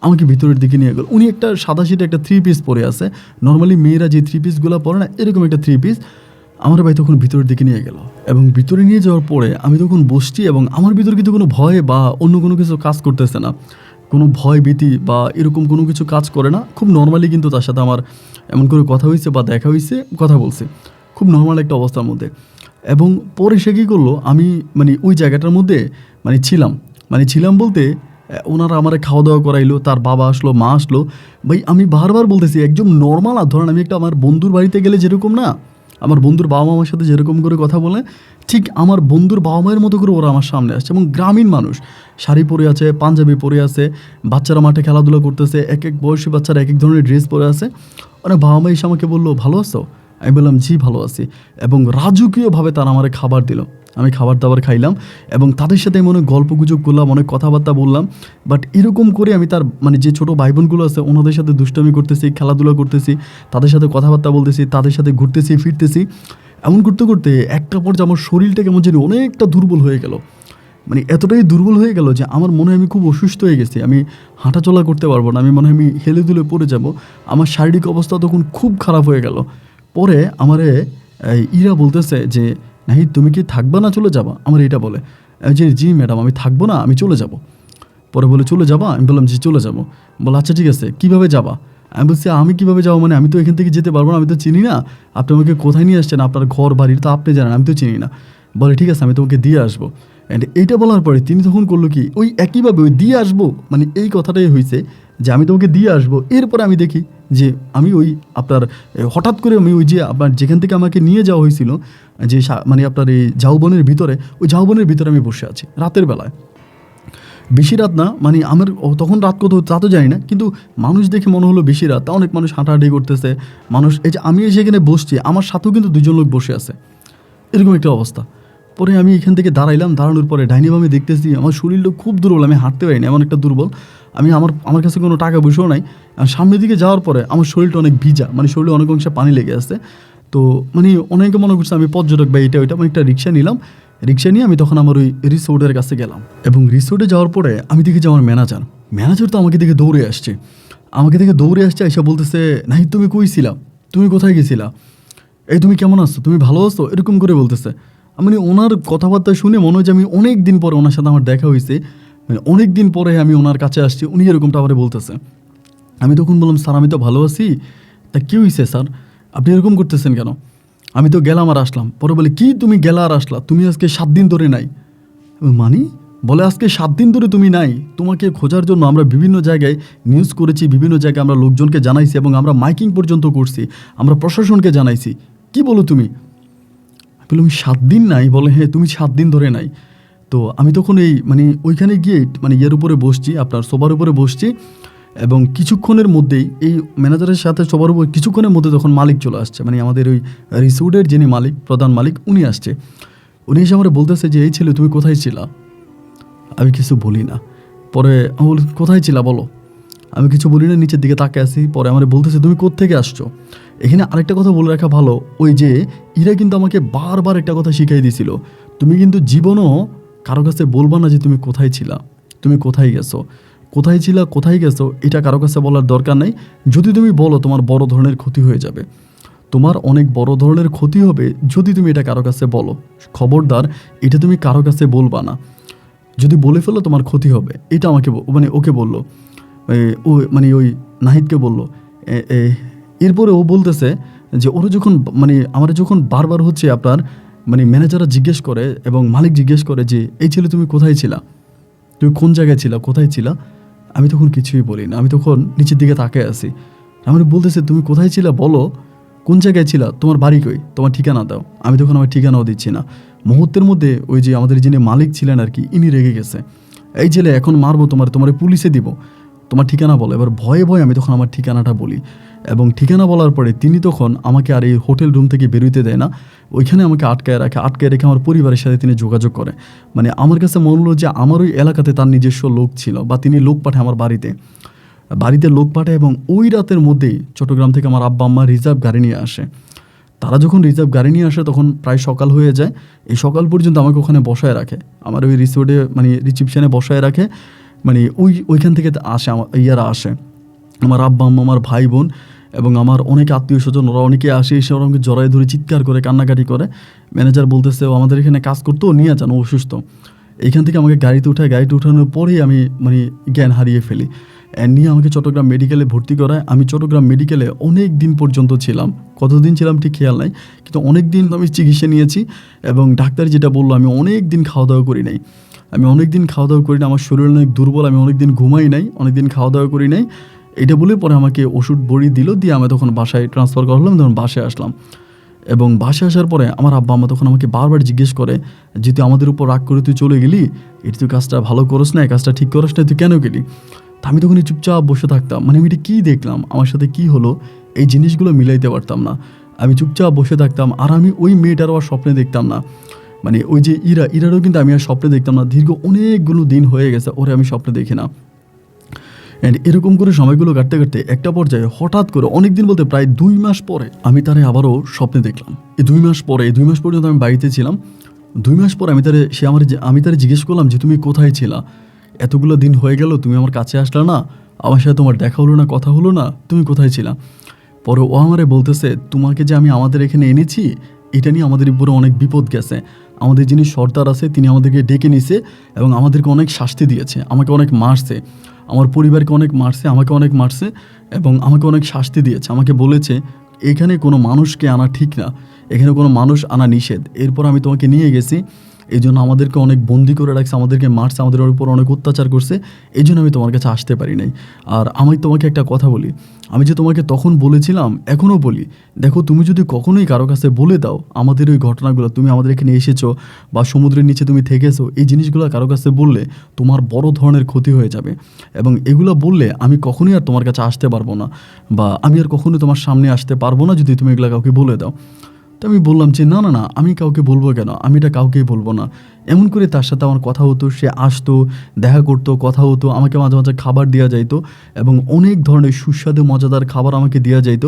আমাকে ভিতরের দিকে নিয়ে গেল। উনি একটা সাদা সিটে একটা 3 পিস পরে আছে, নর্মালি মেয়েরা যে 3 পিসগুলো পরে না, এরকম একটা 3 পিস। আমার ভাই তখন ভিতরের দিকে নিয়ে গেল, এবং ভিতরে নিয়ে যাওয়ার পরে আমি তখন বসছি, এবং আমার ভিতরে কিন্তু কোনো ভয় বা অন্য কোনো কিছু কাজ করতেছে না, কোনো ভয় ভীতি বা এরকম কোনো কিছু কাজ করে না। খুব নর্মালি কিন্তু তার সাথে আমার এমন করে কথা হয়েছে বা দেখা হয়েছে, কথা বলছে খুব নর্মাল একটা অবস্থার মধ্যে। এবং পরে সে কী করলো, আমি মানে ওই জায়গাটার মধ্যে ছিলাম বলতে ওনারা আমার খাওয়া দাওয়া করাইলো, তার বাবা আসলো, মা আসলো। ভাই আমি বারবার বলতেছি একদম নর্মাল। আর ধরেন আমি একটা আমার বন্ধুর বাড়িতে গেলে যেরকম না, আমার বন্ধুর বাবা মা আমার সাথে যেরকম করে কথা বলে, ঠিক আমার বন্ধুর বাবা মায়ের মতো করে ওরা আমার সামনে আসছে। এবং গ্রামীণ মানুষ, শাড়ি পরে আছে, পাঞ্জাবি পরে আছে, বাচ্চারা মাঠে খেলাধুলা করতেছে, এক এক বয়সী বাচ্চারা এক এক ধরনের ড্রেস পরে আছে। মানে বাবা মা এসে আমাকে বললো, ভালো আছো? আমি বললাম জি ভালো আছি। এবং রাজকীয়ভাবে তারা আমার খাবার দিল, আমি খাবার দাবার খাইলাম, এবং তাদের সাথে আমি অনেক গল্প গুজব করলাম, অনেক কথাবার্তা বললাম। বাট এরকম করে আমি তার মানে যে ছোটো ভাই বোনগুলো আছে ওনাদের সাথে দুষ্টামি করতেছি, খেলাধুলা করতেছি, তাদের সাথে কথাবার্তা বলতেছি, তাদের সাথে ঘুরতেছি ফিরতেছি। এমন করতে করতে একটা পর্যায়ে আমার শরীরটা কেমন জানি অনেকটা দুর্বল হয়ে গেল। মানে এতটাই দুর্বল হয়ে গেল যে আমার মনে হয় আমি খুব অসুস্থ হয়ে গেছি, আমি হাঁটাচলা করতে পারবো না, আমি মনে হয় আমি হেলে দুলে পড়ে যাব। আমার শারীরিক অবস্থা তখন খুব খারাপ হয়ে গেল। পরে আমারে ইরা বলতেছে যে নাহি তুমি কি থাকবা না চলে যাবা? আমার এটা বলে যে জি ম্যাডাম আমি থাকবো না, আমি চলে যাব। পরে বলে চলে যাবা? আমি বললাম জি চলে যাবো। বলে আচ্ছা ঠিক আছে, কীভাবে যাবা? আমি বলছি আমি কীভাবে যাবো মানে আমি তো এখান থেকে যেতে পারবো না, আমি তো চিনি না, আপনি আমাকে কোথায় নিয়ে আসছেন, আপনার ঘর বাড়ির তো আপনি জানেন, আমি তো চিনি না। বলে ঠিক আছে আমি তোমাকে দিয়ে আসবো। অ্যান্ড এইটা বলার পরে তিনি তখন করলো কি, ওই একইভাবে ওই দিয়ে আসবো মানে এই কথাটাই হয়েছে যে আমি তোমাকে দিয়ে আসবো। এরপরে আমি দেখি যে আমি ওই আপনার হঠাৎ করে আমি ওই যে আপনার যেখান থেকে আমাকে নিয়ে যাওয়া হয়েছিল যে মানে আপনার এই ঝাউবনের ভিতরে, ওই ঝাউবনের ভিতরে আমি বসে আছি রাতের বেলায়। বেশি রাত না, মানে আমার তখন রাত কত তা তো জানি না, কিন্তু মানুষ দেখে মনে হলো বেশি রাত। তা অনেক মানুষ হাঁটাহাঁটি করতেছে, মানুষ এই যে আমি সেখানে বসছি, আমার সাথেও কিন্তু 2জন লোক বসে আছে, এরকম একটা অবস্থা। পরে আমি এখান থেকে দাঁড়াইলাম, দাঁড়ানোর পরে ডাইনি বামে দেখতেছি আমার শরীরটা খুব দুর্বল, আমি হাঁটতে পারিনি, এমন একটা দুর্বল। আমার কাছে কোনো টাকা পয়সাও নাই। আর সামনের দিকে যাওয়ার পরে আমার শরীরটা অনেক ভিজা, মানে শরীরে অনেক অংশে পানি লেগে আছে। তো মানে অনেকে মনে করছে আমি পর্যটক বা এটা ওইটা। আমি একটা রিক্সা নিলাম, রিক্সা নিয়ে আমি তখন আমার ওই রিসোর্টের কাছে গেলাম। এবং রিসোর্টে যাওয়ার পরে আমি দেখি যে আমার ম্যানেজার তো আমাকে দেখে দৌড়ে আসছে, এসে বলতেছে নাহি তুমি কই ছিলা, তুমি কোথায় গেছিলা, এই তুমি কেমন আছো, তুমি ভালো আছো, এরকম করে বলতেছে। মানে ওনার কথাবার্তা শুনে মনে হয় যে আমি অনেক দিন পরে ওনার সাথে আমার দেখা হয়েছে, মানে অনেক দিন পরে আমি ওনার কাছে আসছি, উনি এরকমটা আমার বলতেছে। আমি তখন বললাম স্যার আমি তো ভালো আছি, তা কী হয়েছে স্যার, আপনি এরকম করতেছেন কেন? আমি তো গেলাম আর আসলাম। পরে বলে কি তুমি গেলা আর আসলা, তুমি আজকে 7 দিন ধরে নাই। মানি বলে আজকে 7 দিন ধরে তুমি নাই, তোমাকে খোঁজার জন্য আমরা বিভিন্ন জায়গায় নিউজ করেছি, বিভিন্ন জায়গায় আমরা লোকজনকে জানাইছি, এবং আমরা মাইকিং পর্যন্ত করছি, আমরা প্রশাসনকে জানাইছি। কি বলো তুমি? বললাম 7 দিন নাই? বলে হ্যাঁ তুমি 7 দিন ধরে নাই। তো আমি তখন এই মানে ওইখানে গিয়ে মানে ইয়ের উপরে বসছি, আপনার সোফার উপরে বসছি, এবং কিছুক্ষণের মধ্যেই এই ম্যানেজারের সাথে সবার উপর কিছুক্ষণের মধ্যে তখন মালিক চলে আসছে, মানে আমাদের ওই রিসোর্টের যিনি মালিক, প্রধান মালিক, উনি আসছে। উনি এসে আমার বলতেছে যে এই ছেলে তুমি কোথায় ছিলা? আমি কিছু বলি না। পরে আমি বলি কোথায় ছিলা বলো? আমি কিছু বলি না, নিচের দিকে তাকে আসি। পরে আমার বলতেছে তুমি কোত্থেকে আসছো? এখানে আরেকটা কথা বলে রাখা ভালো, ওই যে এরা কিন্তু আমাকে বারবার একটা কথা শিখাই দিয়েছিল, তুমি কিন্তু জীবনও কারো কাছে বলবা না যে তুমি কোথায় ছিলা, তুমি কোথায় গেছো, কোথায় ছিলা, কোথায় গেছো, এটা কারো কাছে বলার দরকার নেই। যদি তুমি বলো তোমার বড় ধরনের ক্ষতি হয়ে যাবে, তোমার অনেক বড় ধরনের ক্ষতি হবে যদি তুমি এটা কারো কাছে বলো। খবরদার এটা তুমি কারো কাছে বলবা না, যদি বলে ফেলো তোমার ক্ষতি হবে। এটা আমাকে মানে ওকে বললো, ও মানে ওই নাহিদকে বললো। এরপরে ও বলতেছে যে ওরা যখন মানে আমার যখন বারবার হচ্ছে আপনার মানে ম্যানেজাররা জিজ্ঞেস করে এবং মালিক জিজ্ঞেস করে যে এই ছেলে তুমি কোথায় ছিলা, তুমি কোন জায়গায় ছিলা, কোথায় ছিলা, আমি তখন কিছুই বলি না, আমি তখন নিচের দিকে তাকিয়ে আছি। আমার বলতেছে তুমি কোথায় ছিলা বলো, কোন জায়গায় ছিলা, তোমার বাড়ি কই, তোমার ঠিকানা দাও। আমি তখন আমার ঠিকানাও দিচ্ছি না। মুহূর্তের মধ্যে ওই যে আমাদের যিনি মালিক ছিলেন আর কি, ইনি রেগে গেছে, এই ছেলে এখন মারবো তোমার পুলিশে দিব, তোমার ঠিকানা বলো। এবার ভয়ে ভয়ে আমি তখন আমার ঠিকানাটা বলি, এবং ঠিকানা বলার পরে তিনি তখন আমাকে আর এই হোটেল রুম থেকে বেরোতে দেয় না, ওইখানে আমাকে আটকায় রেখে আমার পরিবারের সাথে তিনি যোগাযোগ করে। মানে আমার কাছে মনে হলো যে আমার ওই এলাকাতে তার নিজস্ব লোক ছিল, বা তিনি লোক পাঠায় আমার বাড়িতে লোক পাঠায়, এবং ওই রাতের মধ্যেই চট্টগ্রাম থেকে আমার আব্বা আম্মা রিজার্ভ গাড়ি নিয়ে আসে। তারা যখন রিজার্ভ গাড়ি নিয়ে আসে তখন প্রায় সকাল হয়ে যায়। এই সকাল পর্যন্ত আমাকে ওখানে বসায় রাখে, আমার ওই রিসোর্টে মানে রিসিপশনে বসায় রাখে। মানে ওইখান থেকে আসে ইয়ারা আসে, আমার আব্বা আম্মা, আমার ভাই বোন এবং আমার অনেক আত্মীয় স্বজন, ওরা অনেকে আসে, এসে ওরা আমাকে জড়ায় ধরে চিৎকার করে কান্নাকাটি করে। ম্যানেজার বলতেছে ও আমাদের এখানে কাজ করতো, নিয়ে যান, ও অসুস্থ। এইখান থেকে আমাকে গাড়িতে উঠানোর পরেই আমি মানে জ্ঞান হারিয়ে ফেলি। নিয়ে আমাকে চট্টগ্রাম মেডিকেলে ভর্তি করায়। আমি চট্টগ্রাম মেডিকেলে অনেক দিন পর্যন্ত ছিলাম, কতদিন ছিলাম ঠিক খেয়াল নাই, কিন্তু অনেক দিন আমি চিকিৎসা নিয়েছি। এবং ডাক্তার যেটা বললো, আমি অনেক দিন খাওয়া দাওয়া করি নাই, আমার শরীর অনেক দুর্বল, আমি অনেক দিন ঘুমাই নাই, অনেক দিন খাওয়া দাওয়া করি নাই। এটা বলে পরে আমাকে ওষুধ বড়ি দিল, দিয়ে আমি তখন বাসায় ট্রান্সফার করা হলাম, তখন বাসায় আসলাম। এবং বাসায় আসার পরে আমার আব্বা আম্মা তখন আমাকে বারবার জিজ্ঞেস করে যে তুই আমাদের উপর রাগ করে তুই চলে গেলি, এটা তুই কাজটা ভালো করস না, কাজটা ঠিক করস না, তুই কেন গেলি? তা আমি তখনই চুপচাপ বসে থাকতাম, মানে আমি এটা কী দেখলাম, আমার সাথে কী হলো, এই জিনিসগুলো মিলাইতে পারতাম না। আমি চুপচাপ বসে থাকতাম, আর আমি ওই মেয়েটারও আর স্বপ্নে দেখতাম না। মানে ওই যে ইরারও কিন্তু আমি আর স্বপ্নে দেখতাম না। দীর্ঘ অনেকগুলো দিন হয়ে গেছে ওরে আমি স্বপ্নে দেখি না। অ্যান্ড এরকম করে সময়গুলো কাটতে কাটতে একটা পর্যায়ে হঠাৎ করে, অনেক দিন বলতে প্রায় 2 মাস পরে, আমি তারে আবারও স্বপ্নে দেখলাম। এই 2 মাস পর্যন্ত আমি বাড়িতে ছিলাম। 2 মাস পরে আমি তারে জিজ্ঞেস করলাম যে তুমি কোথায় ছিলা, এতগুলো দিন হয়ে গেল, তুমি আমার কাছে আসলে না, আমার সাথে তোমার দেখা হলো না, কথা হলো না, তুমি কোথায় ছিলা? পরে ও আমারে বলতেছে, তোমাকে যে আমি আমাদের এখানে এনেছি, এটা নিয়ে আমাদের উপরে অনেক বিপদ গেছে। আমাদের যিনি সর্দার আছে তিনি আমাদেরকে ডেকে নিছে এবং আমাদেরকে অনেক শাস্তি দিয়েছে, আমাকে অনেক মারছে, আমার পরিবারকে অনেক মারছে, আমাকে অনেক মারছে এবং আমাকে অনেক শাস্তি দিয়েছে। আমাকে বলেছে এখানে কোনো মানুষকে আনা ঠিক না, এখানে কোনো মানুষ আনা নিষেধ। এরপর আমি তোমাকে নিয়ে গেছি, এই জন্য আমাদেরকে অনেক বন্দি করে রাখছে, আমাদেরকে মারছে, আমাদের উপর অনেক অত্যাচার করছে, এই জন্য আমি তোমার কাছে আসতে পারি নাই। আর আমি তোমাকে একটা কথা বলি, আমি যে তোমাকে তখন বলেছিলাম, এখনও বলি, দেখো তুমি যদি কখনোই কারো কাছে বলে দাও আমাদের ওই ঘটনাগুলো, তুমি আমাদের এখানে এসেছো বা সমুদ্রের নিচে তুমি থেকেছো, এই জিনিসগুলো কারো কাছে বললে তোমার বড় ধরনের ক্ষতি হয়ে যাবে, এবং এগুলো বললে আমি কখনোই আর তোমার কাছে আসতে পারবো না, বা আমি আর কখনোই তোমার সামনে আসতে পারবো না যদি তুমি এগুলো কাউকে বলে দাও। তো আমি বললাম যে না না না, আমি কাউকে বলবো কেন, আমি এটা কাউকেই বলবো না। এমন করে তার সাথে আমার কথা হতো, সে আসতো, দেখা করতো, কথা হতো, আমাকে মাঝে মাঝে খাবার দেওয়া যাইতো এবং অনেক ধরনের সুস্বাদু মজাদার খাবার আমাকে দেওয়া যাইতো।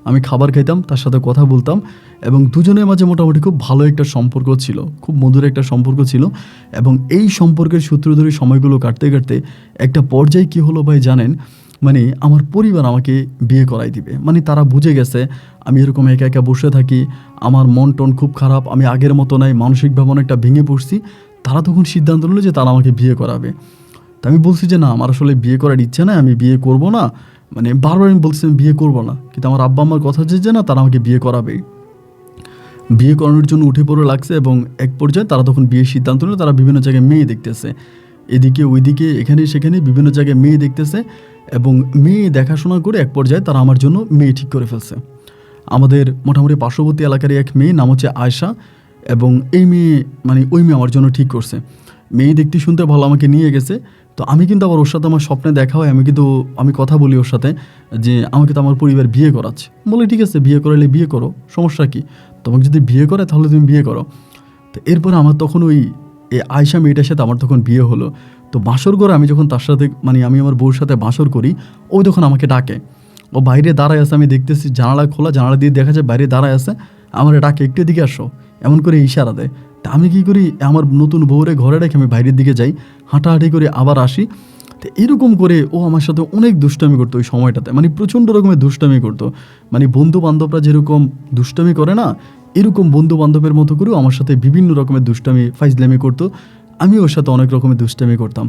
আমি খাবার খাইতাম, তার সাথে কথা বলতাম এবং দুজনের মাঝে মোটামুটি খুব ভালো একটা সম্পর্ক ছিল, খুব মধুর একটা সম্পর্ক ছিল। এবং এই সম্পর্কের সূত্র ধরে সময়গুলো কাটতে কাটতে একটা পর্যায়ে কী হলো ভাই জানেন, মানে আমার পরিবার আমাকে বিয়ে করাই দিবে। মানে তারা বুঝে গেছে আমি এরকম একা একা বসে থাকি, আমার মন টন খুব খারাপ, আমি আগের মতো নাই, মানসিকভাবে অনেকটা ভেঙে পড়ছি। তারা তখন সিদ্ধান্ত নিল যে তারা আমাকে বিয়ে করাবে। তা আমি বলছি যে না, আমার আসলে বিয়ে করার ইচ্ছে নাই, আমি বিয়ে করব না। মানে বারবার আমি বলছি আমি বিয়ে করবো না, কিন্তু আমার আব্বা আমার কথা যে না, তারা আমাকে বিয়ে করাবেই। বিয়ে করানোর জন্য উঠে পড়ে লাগছে এবং এক পর্যায়ে তারা তখন বিয়ের সিদ্ধান্ত নিল। তারা বিভিন্ন জায়গায় মেয়ে দেখতেছে, এদিকে ওইদিকে, এখানে সেখানে বিভিন্ন জায়গায় মেয়ে দেখতেছে এবং মেয়ে দেখাশোনা করে এক পর্যায়ে তারা আমার জন্য মেয়ে ঠিক করে ফেলছে। আমাদের মোটামুটি পার্শ্ববর্তী এলাকারই এক মেয়ে, নাম হচ্ছে আয়শা, এবং এই মেয়ে মানে ওই মেয়ে আমার জন্য ঠিক করছে। মেয়ে দেখতে শুনতে ভালো, আমাকে নিয়ে গেছে। তো আমি কিন্তু আবার ওর সাথে আমার স্বপ্নে দেখা হয়, আমি কথা বলি ওর সাথে যে আমাকে তো আমার পরিবার বিয়ে করাচ্ছে। বলে ঠিক আছে, বিয়ে করালে বিয়ে করো, সমস্যা কী, তোমাকে যদি বিয়ে করে তাহলে তুমি বিয়ে করো। তো এরপর আমার তখন ওই আয়শা মেয়েটার সাথে আমার তখন বিয়ে হলো। তো বাসর করে আমি যখন তার সাথে মানে আমি আমার বউর সাথে বাসর করি, ও তখন আমাকে ডাকে, ও বাইরে দাঁড়ায় আছে, আমি দেখতেছি জানালা খোলা, জানালা দিয়ে দেখা যায় বাইরে দাঁড়ায় আছে, আমার ডাকে একটু এদিকে আসো, এমন করে ইশারা দেয়। তা আমি কী করি, আমার নতুন বউরে ঘরে রেখে আমি বাইরের দিকে যাই, হাঁটাহাঁটি করে আবার আসি। তো এরকম করে ও আমার সাথে অনেক দুষ্টামি করতো ওই সময়টাতে, মানে প্রচণ্ড রকমের দুষ্টামি করতো। মানে বন্ধু বান্ধবরা যেরকম দুষ্টামি করে না, এরকম বন্ধু বান্ধবের মতো করেও আমার সাথে বিভিন্ন রকমের দুষ্টামি ফাইজলামি করতো, আমি ওর সাথে অনেক রকমের দুষ্টামি করতাম।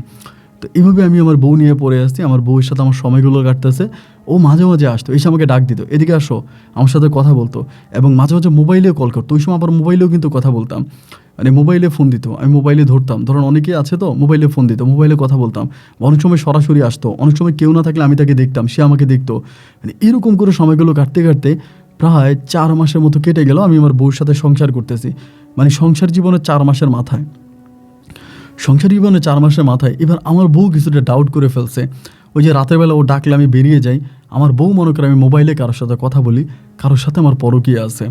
তো এইভাবে আমি আমার বউ নিয়ে পড়ে আসছি, আমার বউয়ের সাথে আমার সময়গুলো কাটতেছে। ও মাঝে মাঝে আসতো, এসে আমাকে ডাক দিত, এদিকে আসো, আমার সাথে কথা বলতো এবং মাঝে মাঝে মোবাইলেও কল করতো। ওই সময় আবার মোবাইলেও কিন্তু কথা বলতাম, মানে মোবাইলে ফোন দিত, আমি মোবাইলে ধরতাম, ধরুন অনেকেই আছে তো মোবাইলে ফোন দিত, মোবাইলে কথা বলতাম। অনেক সময় সরাসরি আসতো, অনেক সময় কেউ না থাকলে আমি তাকে দেখতাম, সে আমাকে দেখতো। মানে এরকম করে সময়গুলো কাটতে কাটতে প্রায় 4 মাসের মতো কেটে গেল। আমি আমার বউর সাথে সংসার করতেছি, মানে সংসার জীবনে 4 মাসের মাথায় এবার আমার বউ কিছুটা ডাউট করে ফেলছে। ওই যে রাতের বেলা ও ডাকলে আমি বেরিয়ে যাই, আমার বউ মনে করে আমি মোবাইলে কারোর সাথে কথা বলি, কারোর সাথে আমার পরকীয়া আছে।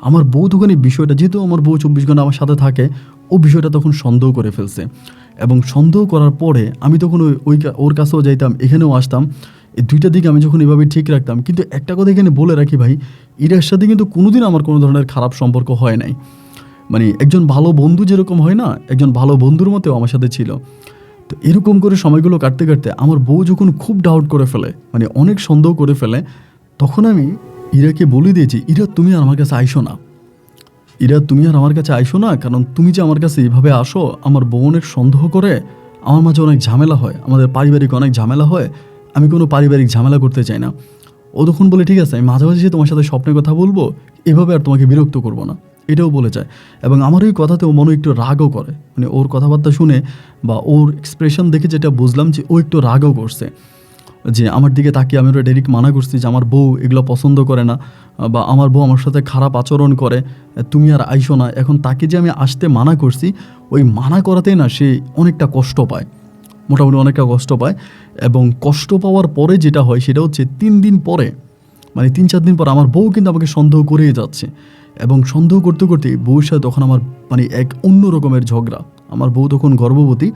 আমার বউ তখন এই বিষয়টা, যেহেতু আমার বউ 24 ঘন্টা আমার সাথে থাকে, ও বিষয়টা তখন সন্দেহ করে ফেলছে। এবং সন্দেহ করার পরে আমি তখন ওর কাছেও যাইতাম, এখানেও আসতাম। এই দুইটা দিক আমি যখন এভাবে ঠিক রাখতাম, কিন্তু একটা কথা এখানে বলে রাখি ভাই, ইরার সাথে কিন্তু কোনোদিন আমার কোনো ধরনের খারাপ সম্পর্ক হয় নাই। মানে একজন ভালো বন্ধু যেরকম হয় না, একজন ভালো বন্ধুর মতো আমার সাথে ছিল। তো এরকম করে সময়গুলো কাটতে কাটতে আমার বউ যখন খুব ডাউট করে ফেলে, মানে অনেক সন্দেহ করে ফেলে, তখন আমি ইরাকে বলে দিয়েছি, ইরা তুমি আর আমার কাছে আইসো না, ইরা তুমি আর আমার কাছে আইসো না, কারণ তুমি যে আমার কাছে এইভাবে আসো, আমার বউ অনেক সন্দেহ করে, আমার মাঝে অনেক ঝামেলা হয়, আমাদের পারিবারিক অনেক ঝামেলা হয়, আমি কোনো পারিবারিক ঝামেলা করতে চাই না। ও তখন বলে ঠিক আছে, আমি মাঝে মাঝে তোমার সাথে স্বপ্নের কথা বলবো, এভাবে আর তোমাকে বিরক্ত করবো না, এটাও বলে যায়। এবং আমার ওই কথাতে ও মনে একটু রাগও করে, মানে ওর কথাবার্তা শুনে বা ওর এক্সপ্রেশন দেখে যেটা বুঝলাম যে ও একটু রাগও করছে, যে আমার দিকে তাকিয়ে আমি ওরা ডাইরেক্ট মানা করছি যে আমার বউ এগুলো পছন্দ করে না, বা আমার বউ আমার সাথে খারাপ আচরণ করে, তুমি আর আইসো না। এখন তাকে যে আমি আসতে মানা করছি, ওই মানা করাতেই না সে অনেকটা কষ্ট পায়, মোটামুটি অনেকটা কষ্ট পায়। এবং কষ্ট পাওয়ার পরে যেটা হয় সেটা হচ্ছে 3 দিন পরে, মানে 3-4 দিন পর আমার বউ কিন্তু আমাকে সন্দেহ করেই যাচ্ছে। এবং সন্দেহ করতে করতে বউর সাথে তখন আমার মানে এক অন্য রকমের ঝগড়া। আমার বউ তখন গর্ভবতী,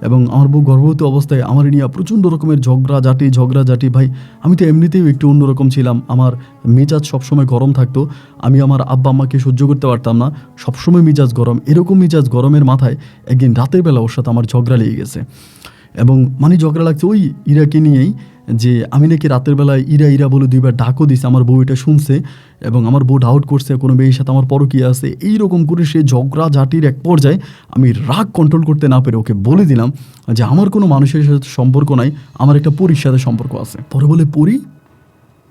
এবং আমার বউ গর্ভবতী অবস্থায় আমার নিয়ে প্রচণ্ড রকমের ঝগড়াঝাটি ভাই। আমি তো এমনিতেই একটু অন্যরকম ছিলাম, আমার মেজাজ সবসময় গরম থাকতো, আমি আমার আব্বা আম্মাকে সহ্য করতে পারতাম না, সবসময় মেজাজ গরম। এরকম মেজাজ গরমের মাথায় একদিন রাতের বেলা ওর সাথে আমার ঝগড়া লেগে গেছে। এবং মানে ঝগড়া লাগছে ওই ইরাকে নিয়েই, যে আমি নাকি রাতের বেলায় ইরা ইরা বলে 2বার ডাকও দিছে, আমার বউ এটা শুনছে, এবং আমার বউ ডাউট করছে কোনো মেয়ের সাথে আমার পরকীয়া আছে। এইরকম করে সে ঝগড়াঝাটির এক পর্যায়ে আমি রাগ কন্ট্রোল করতে না পেরে ওকে বলে দিলাম যে আমার কোনো মানুষের সাথে সম্পর্ক নাই, আমার একটা পরীর সাথে সম্পর্ক আছে। পরে বলে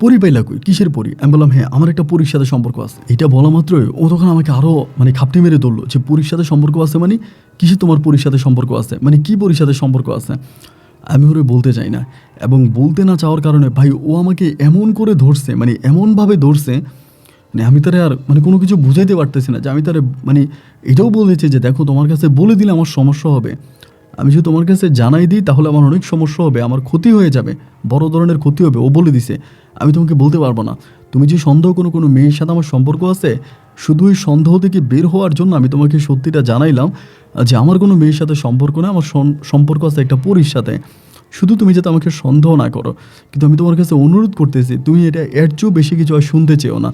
পরি পাইলা কই, কিসের পরি? আমি বললাম হ্যাঁ, আমার একটা পরীর সাথে সম্পর্ক আছে। এটা বলা মাত্রই ও তখন আমাকে আরও মানে খাপটি মেরে ধরলো যে পরীর সাথে সম্পর্ক আছে মানে কিসে, তোমার পরীর সাথে সম্পর্ক আছে মানে কি, পরীর সাথে সম্পর্ক আছে? আমি ওরে বলতে চাই না, এবং বলতে না চাওয়ার কারণে ভাই ও আমাকে এমন করে ধরছে, মানে এমনভাবে ধরছে, মানে আমি তারে আর মানে কোনো কিছু বুঝাইতে পারতেছি না। যে আমি তারে মানে এটাও বলেছি যে দেখো তোমার কাছে বলে দিলে আমার সমস্যা হবে, আমি যদি তোমার কাছে জানাই দিই তাহলে আমার অনেক সমস্যা হবে, আমার ক্ষতি হয়ে যাবে, বড় ধরনের ক্ষতি হবে। ও বলে দিছে আমি তোমাকে বলতে পারবো না। তুমি যে সন্দেহ কোনো মেয়ের সাথে আমার সম্পর্ক আছে, শুধু ওই সন্দেহ থেকে বের হওয়ার জন্য আমি তোমাকে সত্যিটা জানাইলাম যে আমার কোনো মেয়ের সাথে সম্পর্ক না, আমার সম্পর্ক আছে একটা পরীর সাথে। শুধু তুমি যাতে আমাকে সন্দেহ না করো, কিন্তু আমি তোমার কাছে অনুরোধ করতেছি তুমি এটা এর চেয়েও বেশি কিছু আর শুনতে চেও না।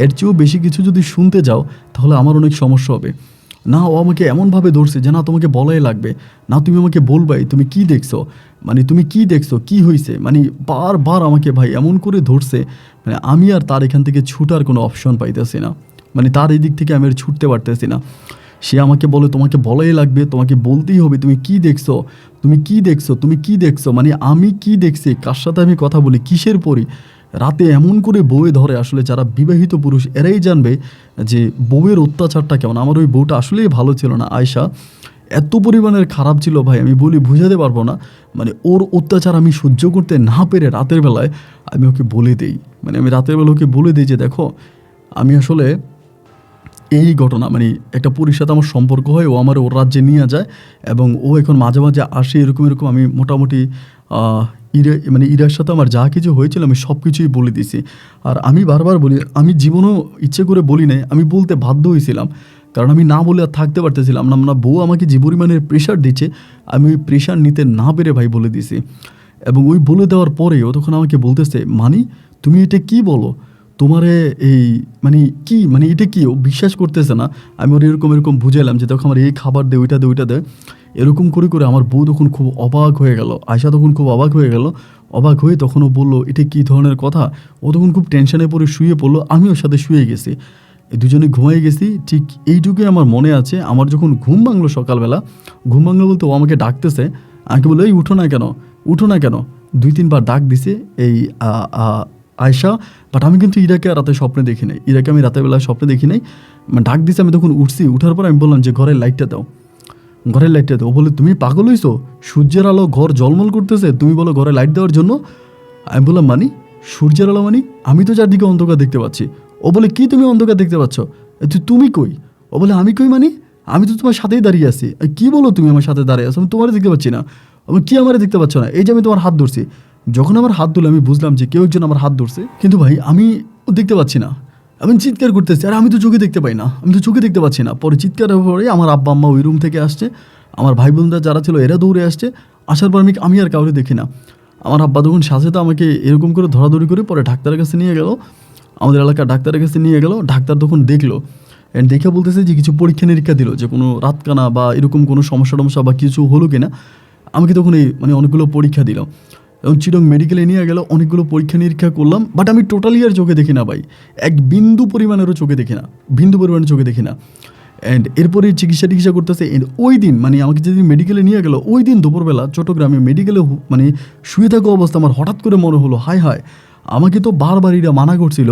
এর চেয়েও বেশি কিছু যদি শুনতে যাও তাহলে আমার অনেক সমস্যা হবে। না, ও আমাকে এমনভাবে ধরছে যে না তোমাকে বলাই লাগবে, না তুমি আমাকে বলবাই তুমি কি দেখছো, মানে তুমি কি দেখছো, কি হয়েছে, মানে বারবার আমাকে ভাই এমন করে ধরছে, মানে আমি আর তার এখান থেকে ছুটার কোনো অপশন পাইতেছি না, মানে তার এই দিক থেকে আমি আর ছুটতে পারতেছি না। সে আমাকে বলে তোমাকে বলাই লাগবে, তোমাকে বলতেই হবে তুমি কি দেখছো, তুমি কি দেখছো, তুমি কি দেখছো, মানে আমি কি দেখছি, কার সাথে আমি কথা বলি, কিসের পরি। রাতে এমন করে বউয়ে ধরে, আসলে যারা বিবাহিত পুরুষ এরাই জানবে যে বউয়ের অত্যাচারটা কেমন। আমার ওই বউটা আসলেই ভালো ছিল না, আয়শা এত পরিমাণের খারাপ ছিল ভাই, আমি বলি বুঝাতে পারবো না। মানে ওর অত্যাচার আমি সহ্য করতে না পেরে রাতের বেলায় আমি ওকে বলে দিই, মানে আমি রাতের বেলা ওকে বলে দিই যে দেখো আমি আসলে এই ঘটনা, মানে একটা পুরীর সাথে আমার সম্পর্ক হয়, ও আমার ওর রাজ্যে নিয়ে যায়, এবং ও এখন মাঝে মাঝে আসে, এরকম আমি মোটামুটি ইরার সাথে আমার যা কিছু হয়েছিল আমি সব কিছুই বলে দিছি। আর আমি বারবার বলি, আমি জীবনেও ইচ্ছে করে বলি নাই, আমি বলতে বাধ্য হয়েছিলাম, কারণ আমি না বলে আর থাকতে পারতেছিলাম না। না, বউ আমাকে যে পরিমাণের প্রেশার দিচ্ছে, আমি ওই প্রেশার নিতে না পেরে ভাই বলে দিছি। এবং ওই বলে দেওয়ার পরে ও তখন আমাকে বলতেছে মানি তুমি এটা কি বলো, তোমারে এই মানে কি, মানে এটা কি, ও বিশ্বাস করতেছে না। আমি ওর এরকম বুঝাইলাম যে দেখো আমার এই খাবার দে, ওইটা দে, ওইটা দে, এরকম করে করে আমার বউ তখন খুব অবাক হয়ে গেল, আয়শা তখন খুব অবাক হয়ে গেল। অবাক হয়ে তখন ও বললো এটা কী ধরনের কথা। ও তখন খুব টেনশনে পড়ে শুয়ে পড়লো, আমি ওর সাথে শুয়ে গেছি, দুজনে ঘুমাই গেছি। ঠিক এইটুকুই আমার মনে আছে। আমার যখন ঘুম ভাঙলো সকালবেলা, ঘুম ভাঙলো বলতে ও আমাকে ডাকতেছে, আমাকে বললো এই উঠো না কেন, উঠো না কেন, 2-3 বার ডাক দিছে এই আয়শা। বাট আমি কিন্তু ইরাকে রাতে স্বপ্নে দেখি নাই, ইরাকে আমি রাতের বেলা স্বপ্নে দেখি নাই, মানে ডাক দিছে। আমি তখন উঠছি, উঠার পর আমি বললাম যে ঘরের লাইটটা দাও, ঘরের লাইটটা দাও। ও বলে তুমি পাগল হইছো, সূর্যের আলো ঘর জলমল করতেছে, তুমি বলো ঘরে লাইট দেওয়ার জন্য। আমি বললাম মানে সূর্যের আলো মানে, আমি তো চারদিকে অন্ধকার দেখতে পাচ্ছি। ও বলে কি তুমি অন্ধকার দেখতে পাচ্ছ, তুমি কই? ও বলে আমি কই মানে, আমি তো তোমার সাথেই দাঁড়িয়ে আছি। কি বলো তুমি আমার সাথে দাঁড়িয়ে আছো, আমি তোমার দেখতে পাচ্ছি না। আমি কি আমার দেখতে পাচ্ছ না, এই যে আমি তোমার হাত ধরছি, যখন আমার হাত ধরলো আমি বুঝলাম যে কেউ একজন আমার হাত ধরছে, কিন্তু ভাই আমি দেখতে পাচ্ছি না। আমি চিৎকার করতেছি, আর আমি তো চোখে দেখতে পাই না, আমি তো চোখে দেখতে পাচ্ছি না। পরে চিৎকারের পরে আমার আব্বা আম্মা ওই রুম থেকে আসছে, আমার ভাই বোনরা যারা ছিল এরা দৌড়ে আসছে। আসার পর আমি আর কাউকে দেখি না। আমার আব্বা তখন সাথে তো আমাকে এরকম করে ধরাধরি করে পরে ডাক্তারের কাছে নিয়ে গেল, আমাদের এলাকার ডাক্তারের কাছে নিয়ে গেল। ডাক্তার তখন দেখলো, অ্যান্ড দেখে বলতেছে যে কিছু পরীক্ষা নিরীক্ষা দিল যে কোনো রাতকানা বা এরকম কোনো সমস্যা টমস্যা বা কিছু হলো কিনা। আমাকে তখন এই অনেকগুলো পরীক্ষা দিল এবং চিটং মেডিকেলে নিয়ে গেল, অনেকগুলো পরীক্ষা নিরীক্ষা করলাম, বাট আমি টোটালি আর চোখে দেখি না ভাই, এক বিন্দু পরিমাণেরও চোখে দেখি না, বিন্দু পরিমাণের চোখে দেখি না। অ্যান্ড এরপরে চিকিৎসা করতেছে। ওই দিন আমাকে যেদিন মেডিকেলে নিয়ে গেল, ওই দিন দুপুরবেলা চট্টগ্রামে মেডিকেলে শুয়ে থাকা অবস্থা আমার হঠাৎ করে মনে হলো হায় হায়, আমাকে তো বারবার এরা মানা করছিল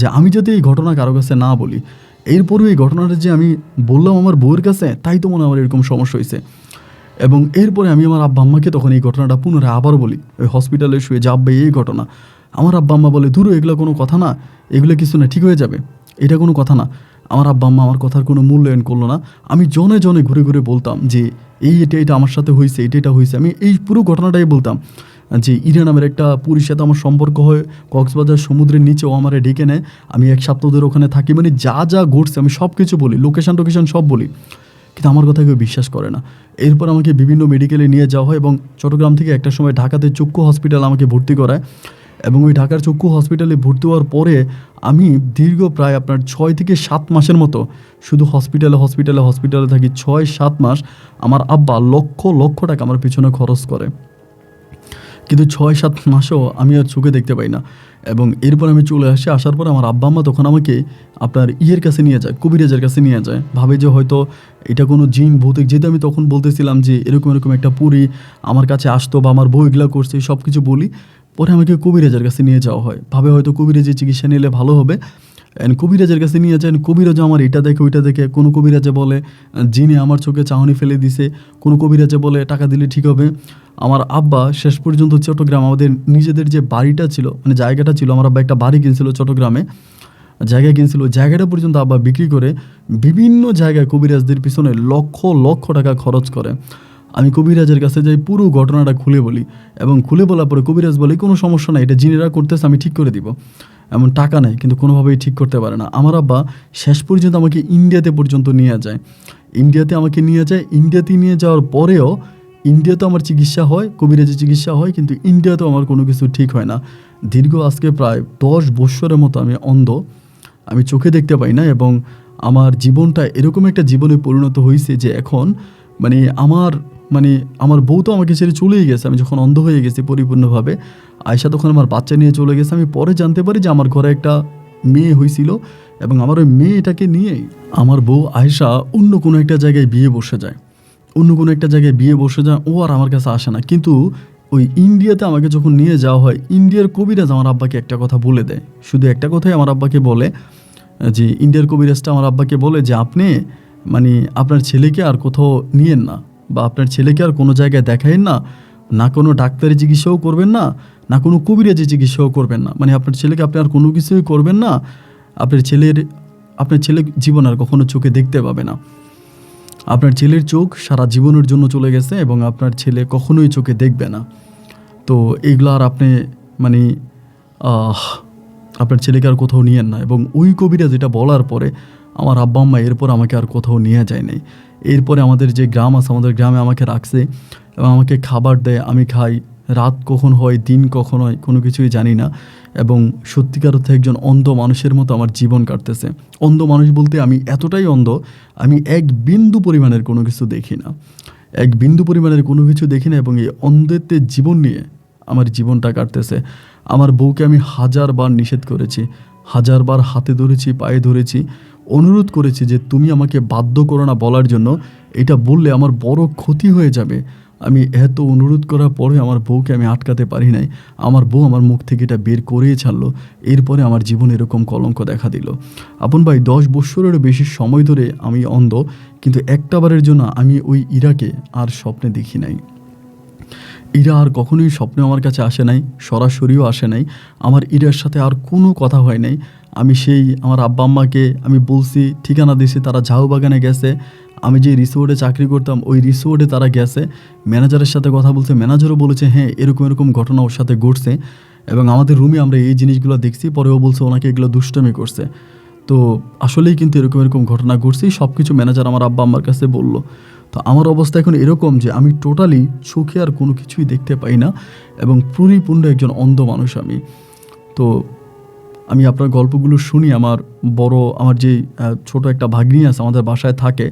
যে আমি যাতে এই ঘটনা কারো কাছে না বলি। এরপরেও এই ঘটনাটা যে আমি বললাম আমার বউয়ের কাছে, তাই তো মনে আমার এরকম সমস্যা হয়েছে। এবং এরপরে আমি আমার আব্বা আম্মাকে তখন এই ঘটনাটা পুনরায় আবার বলি, ওই হসপিটালে শুয়ে যাবে এই ঘটনা। আমার আব্বা আম্মা বলে ধুরো এগুলো কোনো কথা না, এগুলো কিছু না, ঠিক হয়ে যাবে, এটা কোনো কথা না। আমার আব্বা আম্মা আমার কথার কোনো মূল্যায়ন করলো না। আমি জনে জনে ঘুরে ঘুরে বলতাম যে এটা আমার সাথে হয়েছে, এটা হয়েছে। আমি এই পুরো ঘটনাটাই বলতাম যে ইরা নামের একটা পুরীর সাথে আমার সম্পর্ক হয়, কক্সবাজার সমুদ্রের নিচেও আমারে ডেকে নেয়, আমি 1 সপ্তাহ ধরে ওখানে থাকি, যা যা ঘটছে আমি সব কিছু বলি, লোকেশন সব বলি, কিন্তু আমার কথা কেউ বিশ্বাস করে না। এরপর আমাকে বিভিন্ন মেডিকেলে নিয়ে যাওয়া হয় এবং চট্টগ্রাম থেকে একটা সময় ঢাকাতে চক্ষু হসপিটাল আমাকে ভর্তি করায়। এবং ওই ঢাকার চক্ষু হসপিটালে ভর্তি হওয়ার পরে আমি দীর্ঘ প্রায় আপনার 6 থেকে 7 মাসের মতো শুধু হসপিটালে থাকি। 6-7 মাস আমার আব্বা লক্ষ টাকা আমার পিছনে খরচ করে, কিন্তু 6-7 মাসও আমি আর চোখে দেখতে পাই না। এবং এরপর আমি চলে আসি, আসার পর আমার আব্বা আম্মা তখন আমাকে আপনার কাছে নিয়ে যায়, কবিরাজের কাছে নিয়ে যায়, ভাবে যে হয়তো এটা কোনো জিন ভৌতিক। যেহেতু আমি তখন বলতেছিলাম যে এরকম একটা পুরী আমার কাছে আসতো বা আমার বউ এগুলা করছে, সব কিছু বলি। পরে আমাকে কবিরাজের কাছে নিয়ে যাওয়া হয়, ভাবে হয়তো কবিরাজের চিকিৎসা নিলে ভালো হবে। কবিরাজের কাছে নিয়ে যান, কবিরাজও আমার এটা দেখে ওইটা দেখে। কোনো কবিরাজে বলে জিনে আমার চোখে চাহনি ফেলে দিছে, কোনো কবিরাজে বলে টাকা দিলে ঠিক হবে। আমার আব্বা শেষ পর্যন্ত চট্টগ্রাম, আমাদের নিজেদের যে বাড়িটা ছিল জায়গাটা ছিল, আমার আব্বা একটা বাড়ি কিনছিল চট্টগ্রামে, জায়গা কিনছিল, জায়গাটা পর্যন্ত আব্বা বিক্রি করে বিভিন্ন জায়গায় কবিরাজদের পিছনে লক্ষ টাকা খরচ করে। আমি কবিরাজের কাছে যাই, পুরো ঘটনাটা খুলে বলি, এবং খুলে বলার পরে কবিরাজ বলে কোনো সমস্যা নাই, এটা জিনেরা করতেছে, আমি ঠিক করে দিব। এমন টাকা নেই, কিন্তু কোনোভাবেই ঠিক করতে পারে না। আমার আব্বা শেষ পর্যন্ত আমাকে ইন্ডিয়াতে পর্যন্ত নিয়ে যায়, ইন্ডিয়াতে নিয়ে যাওয়ার পরেও ইন্ডিয়াতে আমার চিকিৎসা হয়, কবিরাজি চিকিৎসা হয়, কিন্তু ইন্ডিয়াতেও আমার কোনো কিছু ঠিক হয় না। দীর্ঘ আজকে প্রায় 10 বৎসরের মতো আমি অন্ধ, আমি চোখে দেখতে পাই না। এবং আমার জীবনটা এরকম একটা জীবনে পরিণত হয়েছে যে এখন আমার বউ তো আমাকে ছেড়ে চলেই গেছে, আমি যখন অন্ধ হয়ে গেছি পরিপূর্ণভাবে। আয়শা তখন আমার বাচ্চা নিয়ে চলে গেছে। আমি পরে জানতে পারি যে আমার ঘরে একটা মেয়ে হয়েছিল, এবং আমার ওই মেয়েটাকে নিয়েই আমার বউ আয়শা অন্য কোনো একটা জায়গায় বিয়ে বসে যায়, ও আর আমার কাছে আসে না। কিন্তু ওই ইন্ডিয়াতে আমাকে যখন নিয়ে যাওয়া হয়, ইন্ডিয়ার কবিরাজ আমার আব্বাকে একটা কথা বলে দেয়, শুধু একটা কথাই আমার আব্বাকে বলে যে ইন্ডিয়ার কবিরাজটা আমার আব্বাকে বলে যে আপনি আপনার ছেলেকে আর কোথাও নিয়েন না, বা আপনার ছেলেকে আর কোনো জায়গায় দেখাইন না, না কোনো ডাক্তারি চিকিৎসাও করবেন না, না কোনো কবিরাজি চিকিৎসাও করবেন না। আপনার ছেলেকে আপনি আর কোনো কিছুই করবেন না, আপনার ছেলে জীবন আর কখনো চোখে দেখতে পাবে না। আপনার ছেলের চোখ সারা জীবনের জন্য চলে গেছে, এবং আপনার ছেলে কখনোই চোখে দেখবে না। তো এইগুলো আর আপনি আপনার ছেলেকে আর কোথাও নিয়েন না। এবং ওই কবিরা যেটা বলার পরে আমার আব্বা আম্মা এরপর আমাকে আর কোথাও নিয়ে যায় নাই। এরপরে আমাদের যে গ্রাম আছে, আমাদের গ্রামে আমাকে রাখছে এবং আমাকে খাবার দেয়, আমি খাই। রাত কখন হয়, দিন কখন হয়, কোনো কিছুই জানি না। এবং সত্যিকার অর্থে একজন অন্ধ মানুষের মতো আমার জীবন কাটতেছে। অন্ধ মানুষ বলতে আমি এতটাই অন্ধ, আমি এক বিন্দু পরিমাণের কোনো কিছু দেখি না, এবং এই অন্ধত্বের জীবন নিয়ে আমার জীবনটা কাটতেছে। আমার বউকে আমি 1000 বার নিষেধ করেছি, 1000 বার হাতে ধরেছি, পায়ে ধরেছি, অনুরোধ করেছি যে তুমি আমাকে বাধ্য করো না বলার জন্য, এটা বললে আমার বড় ক্ষতি হয়ে যাবে। আমি এত অনুরোধ করার পরে আমার বউকে আমি আটকাতে পারি নাই। আমার বউ আমার মুখ থেকে এটা বের করেই ছাড়লো। এরপরে আমার জীবনে এরকম কলঙ্ক দেখা দিল। আপন ভাই, 10 বৎসরেরও বেশি সময় ধরে আমি অন্ধ, কিন্তু একটাবারের জন্য আমি ওই ইরাকে আর স্বপ্নে দেখি নাই। ইরা আর কখনোই স্বপ্নে আমার কাছে আসে নাই, সরাসরিও আসে নাই। আমার ইরার সাথে আর কোনো কথা হয় নাই। আমি আমার আব্বা আম্মাকে আমি বলছি, ঠিকানা দিয়েছি, তারা ঝাউ বাগানে গেছে, আমি যে রিসোর্টে চাকরি করতাম ওই রিসোর্টে তারা গেছে, ম্যানেজারের সাথে কথা বলছে, ম্যানেজারও বলেছে হ্যাঁ এরকম এরকম ঘটনা ওর সাথে ঘটছে এবং আমাদের রুমে আমরা এই জিনিসগুলো দেখছি, পরেও বলছে ওনাকে এগুলো দুষ্টামি করছে। তো আসলেই কিন্তু এরকম এরকম ঘটনা ঘটছেই, সব কিছু ম্যানেজার আমার আব্বা আম্মার কাছে বললো। তো আমার অবস্থা এখন এরকম যে আমি টোটালি চোখে আর কোনো কিছুই দেখতে পাই না এবং পরিপূর্ণ একজন অন্ধ মানুষ আমি। তো আমি আপনার গল্পগুলো শুনি, আমার যে ছোট একটা ভাগ্নি আছে আমাদের বাসায় থাকে,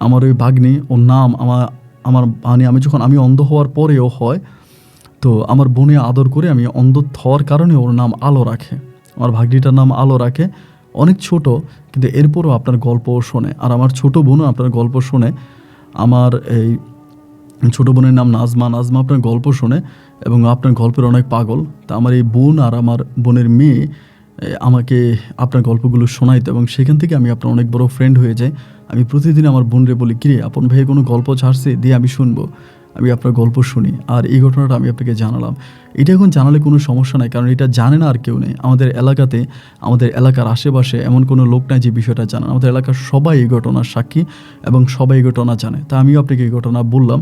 আমার ওই ভাগ্নি, ওর নাম আমার আমার মানে আমি অন্ধ হওয়ার পরেও হয়, তো আমার বোনে আদর করে আমি অন্ধ হওয়ার কারণে ওর নাম আলো রাখে, আমার ভাগ্নিটার নাম আলো রাখে। অনেক ছোট, কিন্তু এরপরও আপনার গল্পও শোনে, আর আমার ছোট বোনও আপনার গল্প শোনে। আমার এই ছোটো বোনের নাম নাজমা, নাজমা আপনার গল্প শোনে এবং আপনার গল্পের অনেক পাগল। তা আমার এই বোন আর আমার বোনের মেয়ে আমাকে আপনার গল্পগুলো শোনাইতো এবং সেখান থেকে আমি আপনার অনেক বড় ফ্রেন্ড হয়ে যাই। আমি প্রতিদিন আমার বোনরে বলি, কিরে আপন ভাইয়ের কোনো গল্প ছাড়ছে দিয়ে আমি শুনবো, আমি আপনার গল্প শুনি। আর এই ঘটনাটা আমি আপনাকে জানালাম। এটা এখন জানালে কোনো সমস্যা নাই, কারণ এটা জানে না আর কেউ নেই আমাদের এলাকাতে, আমাদের এলাকার আশেপাশে এমন কোনো লোক নাই যে বিষয়টা জানে। আমাদের এলাকার সবাই এই ঘটনার সাক্ষী এবং সবাই এই ঘটনা জানে। তা আমিও আপনাকে এই ঘটনা বললাম,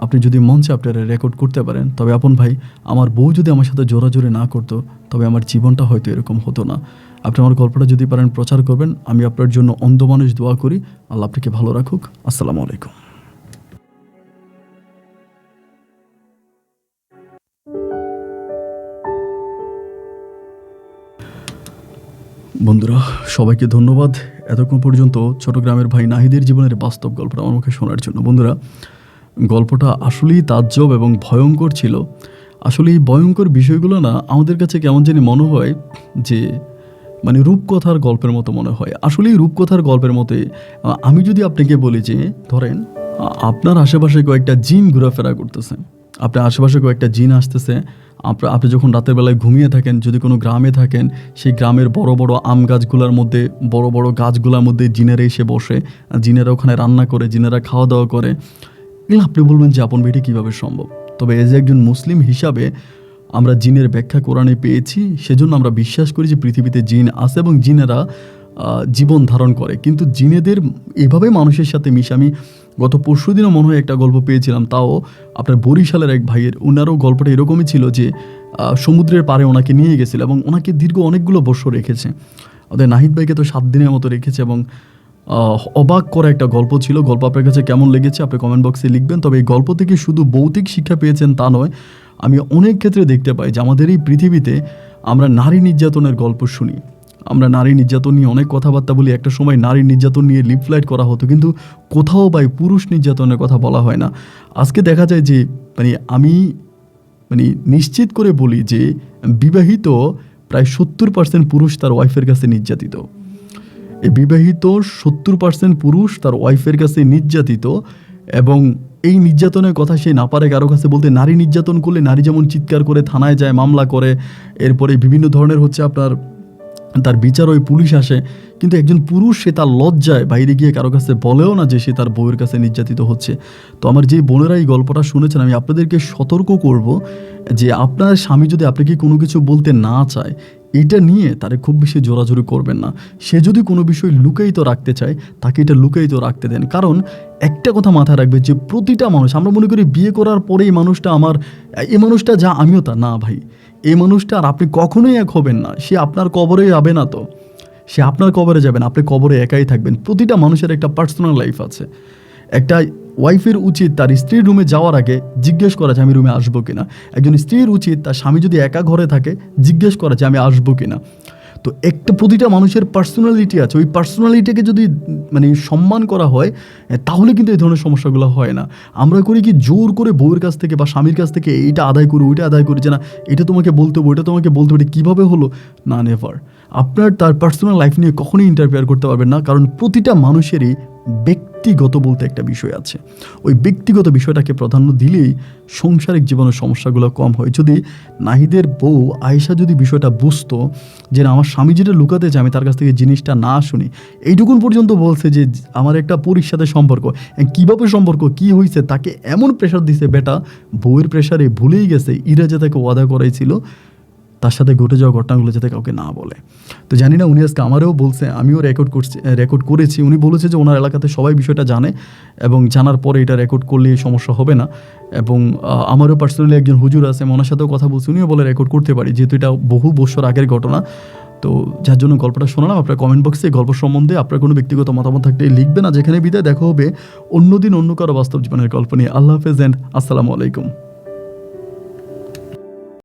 আপনি যদি মঞ্চে আপনারা রেকর্ড করতে পারেন। তবে আপন ভাই, আমার বউ যদি আমার সাথে জোরাজোরি না করতো তবে আমার জীবনটা হয়তো এরকম হতো না। আপনি আমার গল্পটা যদি পারেন প্রচার করবেন। আমি আপনার জন্য অন্ধ মানুষ দোয়া করি, আল্লাহ আপনাকে ভালো রাখুক। আসসালামু আলাইকুম। বন্ধুরা, সবাইকে ধন্যবাদ এতক্ষণ পর্যন্ত চট্টগ্রামের ভাই নাহিদের জীবনের বাস্তব গল্পটা আমার মুখে শোনার জন্য। বন্ধুরা, গল্পটা আসলেই তাজ্জব এবং ভয়ঙ্কর ছিল। আসলে এই ভয়ঙ্কর বিষয়গুলো না আমাদের কাছে কেমন জানি মনে হয় যে মানে রূপকথার গল্পের মতো মনে হয়। আসলেই রূপকথার গল্পের মতোই। আমি যদি আপনাকে বলি যে ধরেন আপনার আশেপাশে কয়েকটা জিন ঘোরাফেরা করতেছে, আপনার আশেপাশে কয়েকটা জিন আসতেছে, আপনি যখন রাতের বেলায় ঘুমিয়ে থাকেন, যদি কোনো গ্রামে থাকেন, সেই গ্রামের বড় বড় আম গাছগুলোর মধ্যে, বড় বড় গাছগুলোর মধ্যে জিনেরা এসে বসে, জিনেরা ওখানে রান্না করে, জিনেরা খাওয়া দাওয়া করে। এগুলো আপনি বলবেন যে আপন ভাইটি কীভাবে সম্ভব? তবে এজ একজন মুসলিম হিসাবে আমরা জিনের ব্যাখ্যা কোরআনে পেয়েছি, সেজন্য আমরা বিশ্বাস করি যে পৃথিবীতে জিন আছে এবং জিনেরা জীবন ধারণ করে। কিন্তু জিনেদের এভাবে মানুষের সাথে মিশে, আমি গত পরশুদিনও মনে হয় একটা গল্প পেয়েছিলাম, তাও আপনার বরিশালের এক ভাইয়ের, ওনারও গল্পটা এরকমই ছিল যে সমুদ্রের পাড়ে ওনাকে নিয়ে গেছিল এবং ওনাকে দীর্ঘ অনেকগুলো বছর রেখেছে। ওদের নাহিদ ভাইকে তো 7 দিনের মতো রেখেছে এবং অবাক করা একটা গল্প ছিল। গল্প আপনার কাছে কেমন লেগেছে আপনি কমেন্ট বক্সে লিখবেন। তবে এই গল্প থেকে শুধু ভৌতিক শিক্ষা পেয়েছেন তা নয়, আমি অনেক ক্ষেত্রে দেখতে পাই যে আমাদের এই পৃথিবীতে আমরা নারী নির্যাতনের গল্প শুনি, আমরা নারী নির্যাতন নিয়ে অনেক কথাবার্তা বলি। একটা সময় নারী নির্যাতন নিয়ে লিফলেট করা হতো, কিন্তু কোথাও বা পুরুষ নির্যাতনের কথা বলা হয় না। আজকে দেখা যায় যে আমি নিশ্চিত করে বলি যে বিবাহিত প্রায় 70% পুরুষ তার ওয়াইফের কাছে নির্যাতিত। এই বিবাহিত 70% পুরুষ তার ওয়াইফের কাছে নির্যাতিত এবং এই নির্যাতনের কথা সে না পারে কারো কাছে বলতে। নারী নির্যাতন করলে নারী যেমন চিৎকার করে থানায় যায়, মামলা করে, এরপরে বিভিন্ন ধরনের আপনার তার বিচার ওই পুলিশ আসে, কিন্তু একজন পুরুষ সে তার লজ্জায় বাইরে গিয়ে কারো কাছে বলেও না যে সে তার বউয়ের কাছে নির্যাতিত হচ্ছে। তো আমার যে বোনেরা এই গল্পটা শুনেছেন, আমি আপনাদেরকে সতর্ক করব যে আপনার স্বামী যদি আপনাকে কোনো কিছু বলতে না চায়, এটা নিয়ে তারে খুব বেশি জোরাজোরি করবেন না। সে যদি কোনো বিষয় লুকায়িত রাখতে চায়, তাকে এটা লুকায়িত রাখতে দেন। কারণ একটা কথা মাথায় রাখবে যে প্রতিটা মানুষ, আমরা মনে করি বিয়ে করার পরে এই মানুষটা যা আমিও তা, না ভাই, এই মানুষটা আর আপনি কখনোই এক হবেন না। সে আপনার কবরে যাবে না, তো সে আপনার কবরে যাবেন, আপনি কবরে একাই থাকবেন। প্রতিটা মানুষের একটা পার্সোনাল লাইফ আছে। একটা ওয়াইফের উচিত তার স্ত্রীর রুমে যাওয়ার আগে জিজ্ঞেস করা যে আমি রুমে আসবো কিনা। একজন স্ত্রীর উচিত তার স্বামী যদি একা ঘরে থাকে জিজ্ঞেস করা যে আমি আসবো কিনা। তো প্রতিটা মানুষের পার্সোনালিটি আছে, ওই পার্সোনালিটিকে যদি সম্মান করা হয়, তাহলে কিন্তু এই ধরনের সমস্যাগুলো হয় না। আমরা করি কি, জোর করে বউয়ের কাছ থেকে বা স্বামীর কাছ থেকে এইটা আদায় করি, ওইটা আদায় করি, যে না এটা তোমাকে বলতে হবে, ওইটা তোমাকে বলতে হবে। কীভাবে হলো? না, নেভার। আপনার তার পার্সোনাল লাইফ নিয়ে কখনোই ইন্টারফেয়ার করতে পারবেন না, কারণ প্রতিটা মানুষেরই ব্যক্তিগত বলতে একটা বিষয় আছে। ওই ব্যক্তিগত বিষয়টাকে প্রাধান্য দিলেই সাংসারিক জীবনের সমস্যাগুলো কম হয়। যদি নাহিদের বউ আয়েশা যদি বিষয়টা বুঝতো যে না, আমার স্বামী যেটা লুকাতে চায় আমি তার কাছ থেকে জিনিসটা না শুনি, এইটুকুন পর্যন্ত বলছে যে আমার একটা পরীর সাথে সম্পর্ক, কীভাবে সম্পর্ক, কী হয়েছে, তাকে এমন প্রেশার দিছে, বেটা বউয়ের প্রেশারে ভুলেই গেছে ইরা যে তাকে ওয়াদা করাইছিল তার সাথে ঘটে যাওয়া ঘটনাগুলো যাতে কাউকে না বলে। তো জানি না উনি আজকে আমারও বলছে, আমিও রেকর্ড করেছি। উনি বলেছে যে ওনার এলাকাতে সবাই বিষয়টা জানে এবং জানার পরে এটা রেকর্ড করলে সমস্যা হবে না। এবং আমারও পার্সোনালি একজন হুজুর আছে, আমি ওনার সাথেও কথা বলছি, উনিও বলে রেকর্ড করতে পারি, যেহেতু এটা বহু বছর আগের ঘটনা। তো যার জন্য গল্পটা শোনালাম। আপনার কমেন্ট বক্সে গল্প সম্বন্ধে আপনার কোনো ব্যক্তিগত মতামত থাকলে লিখবেন। না যেখানে বিদায়, দেখা হবে অন্যদিন অন্য কারো বাস্তব জীবনের গল্প নিয়ে। আল্লাহ হাফেজ অ্যান্ড আসসালামু আলাইকুম।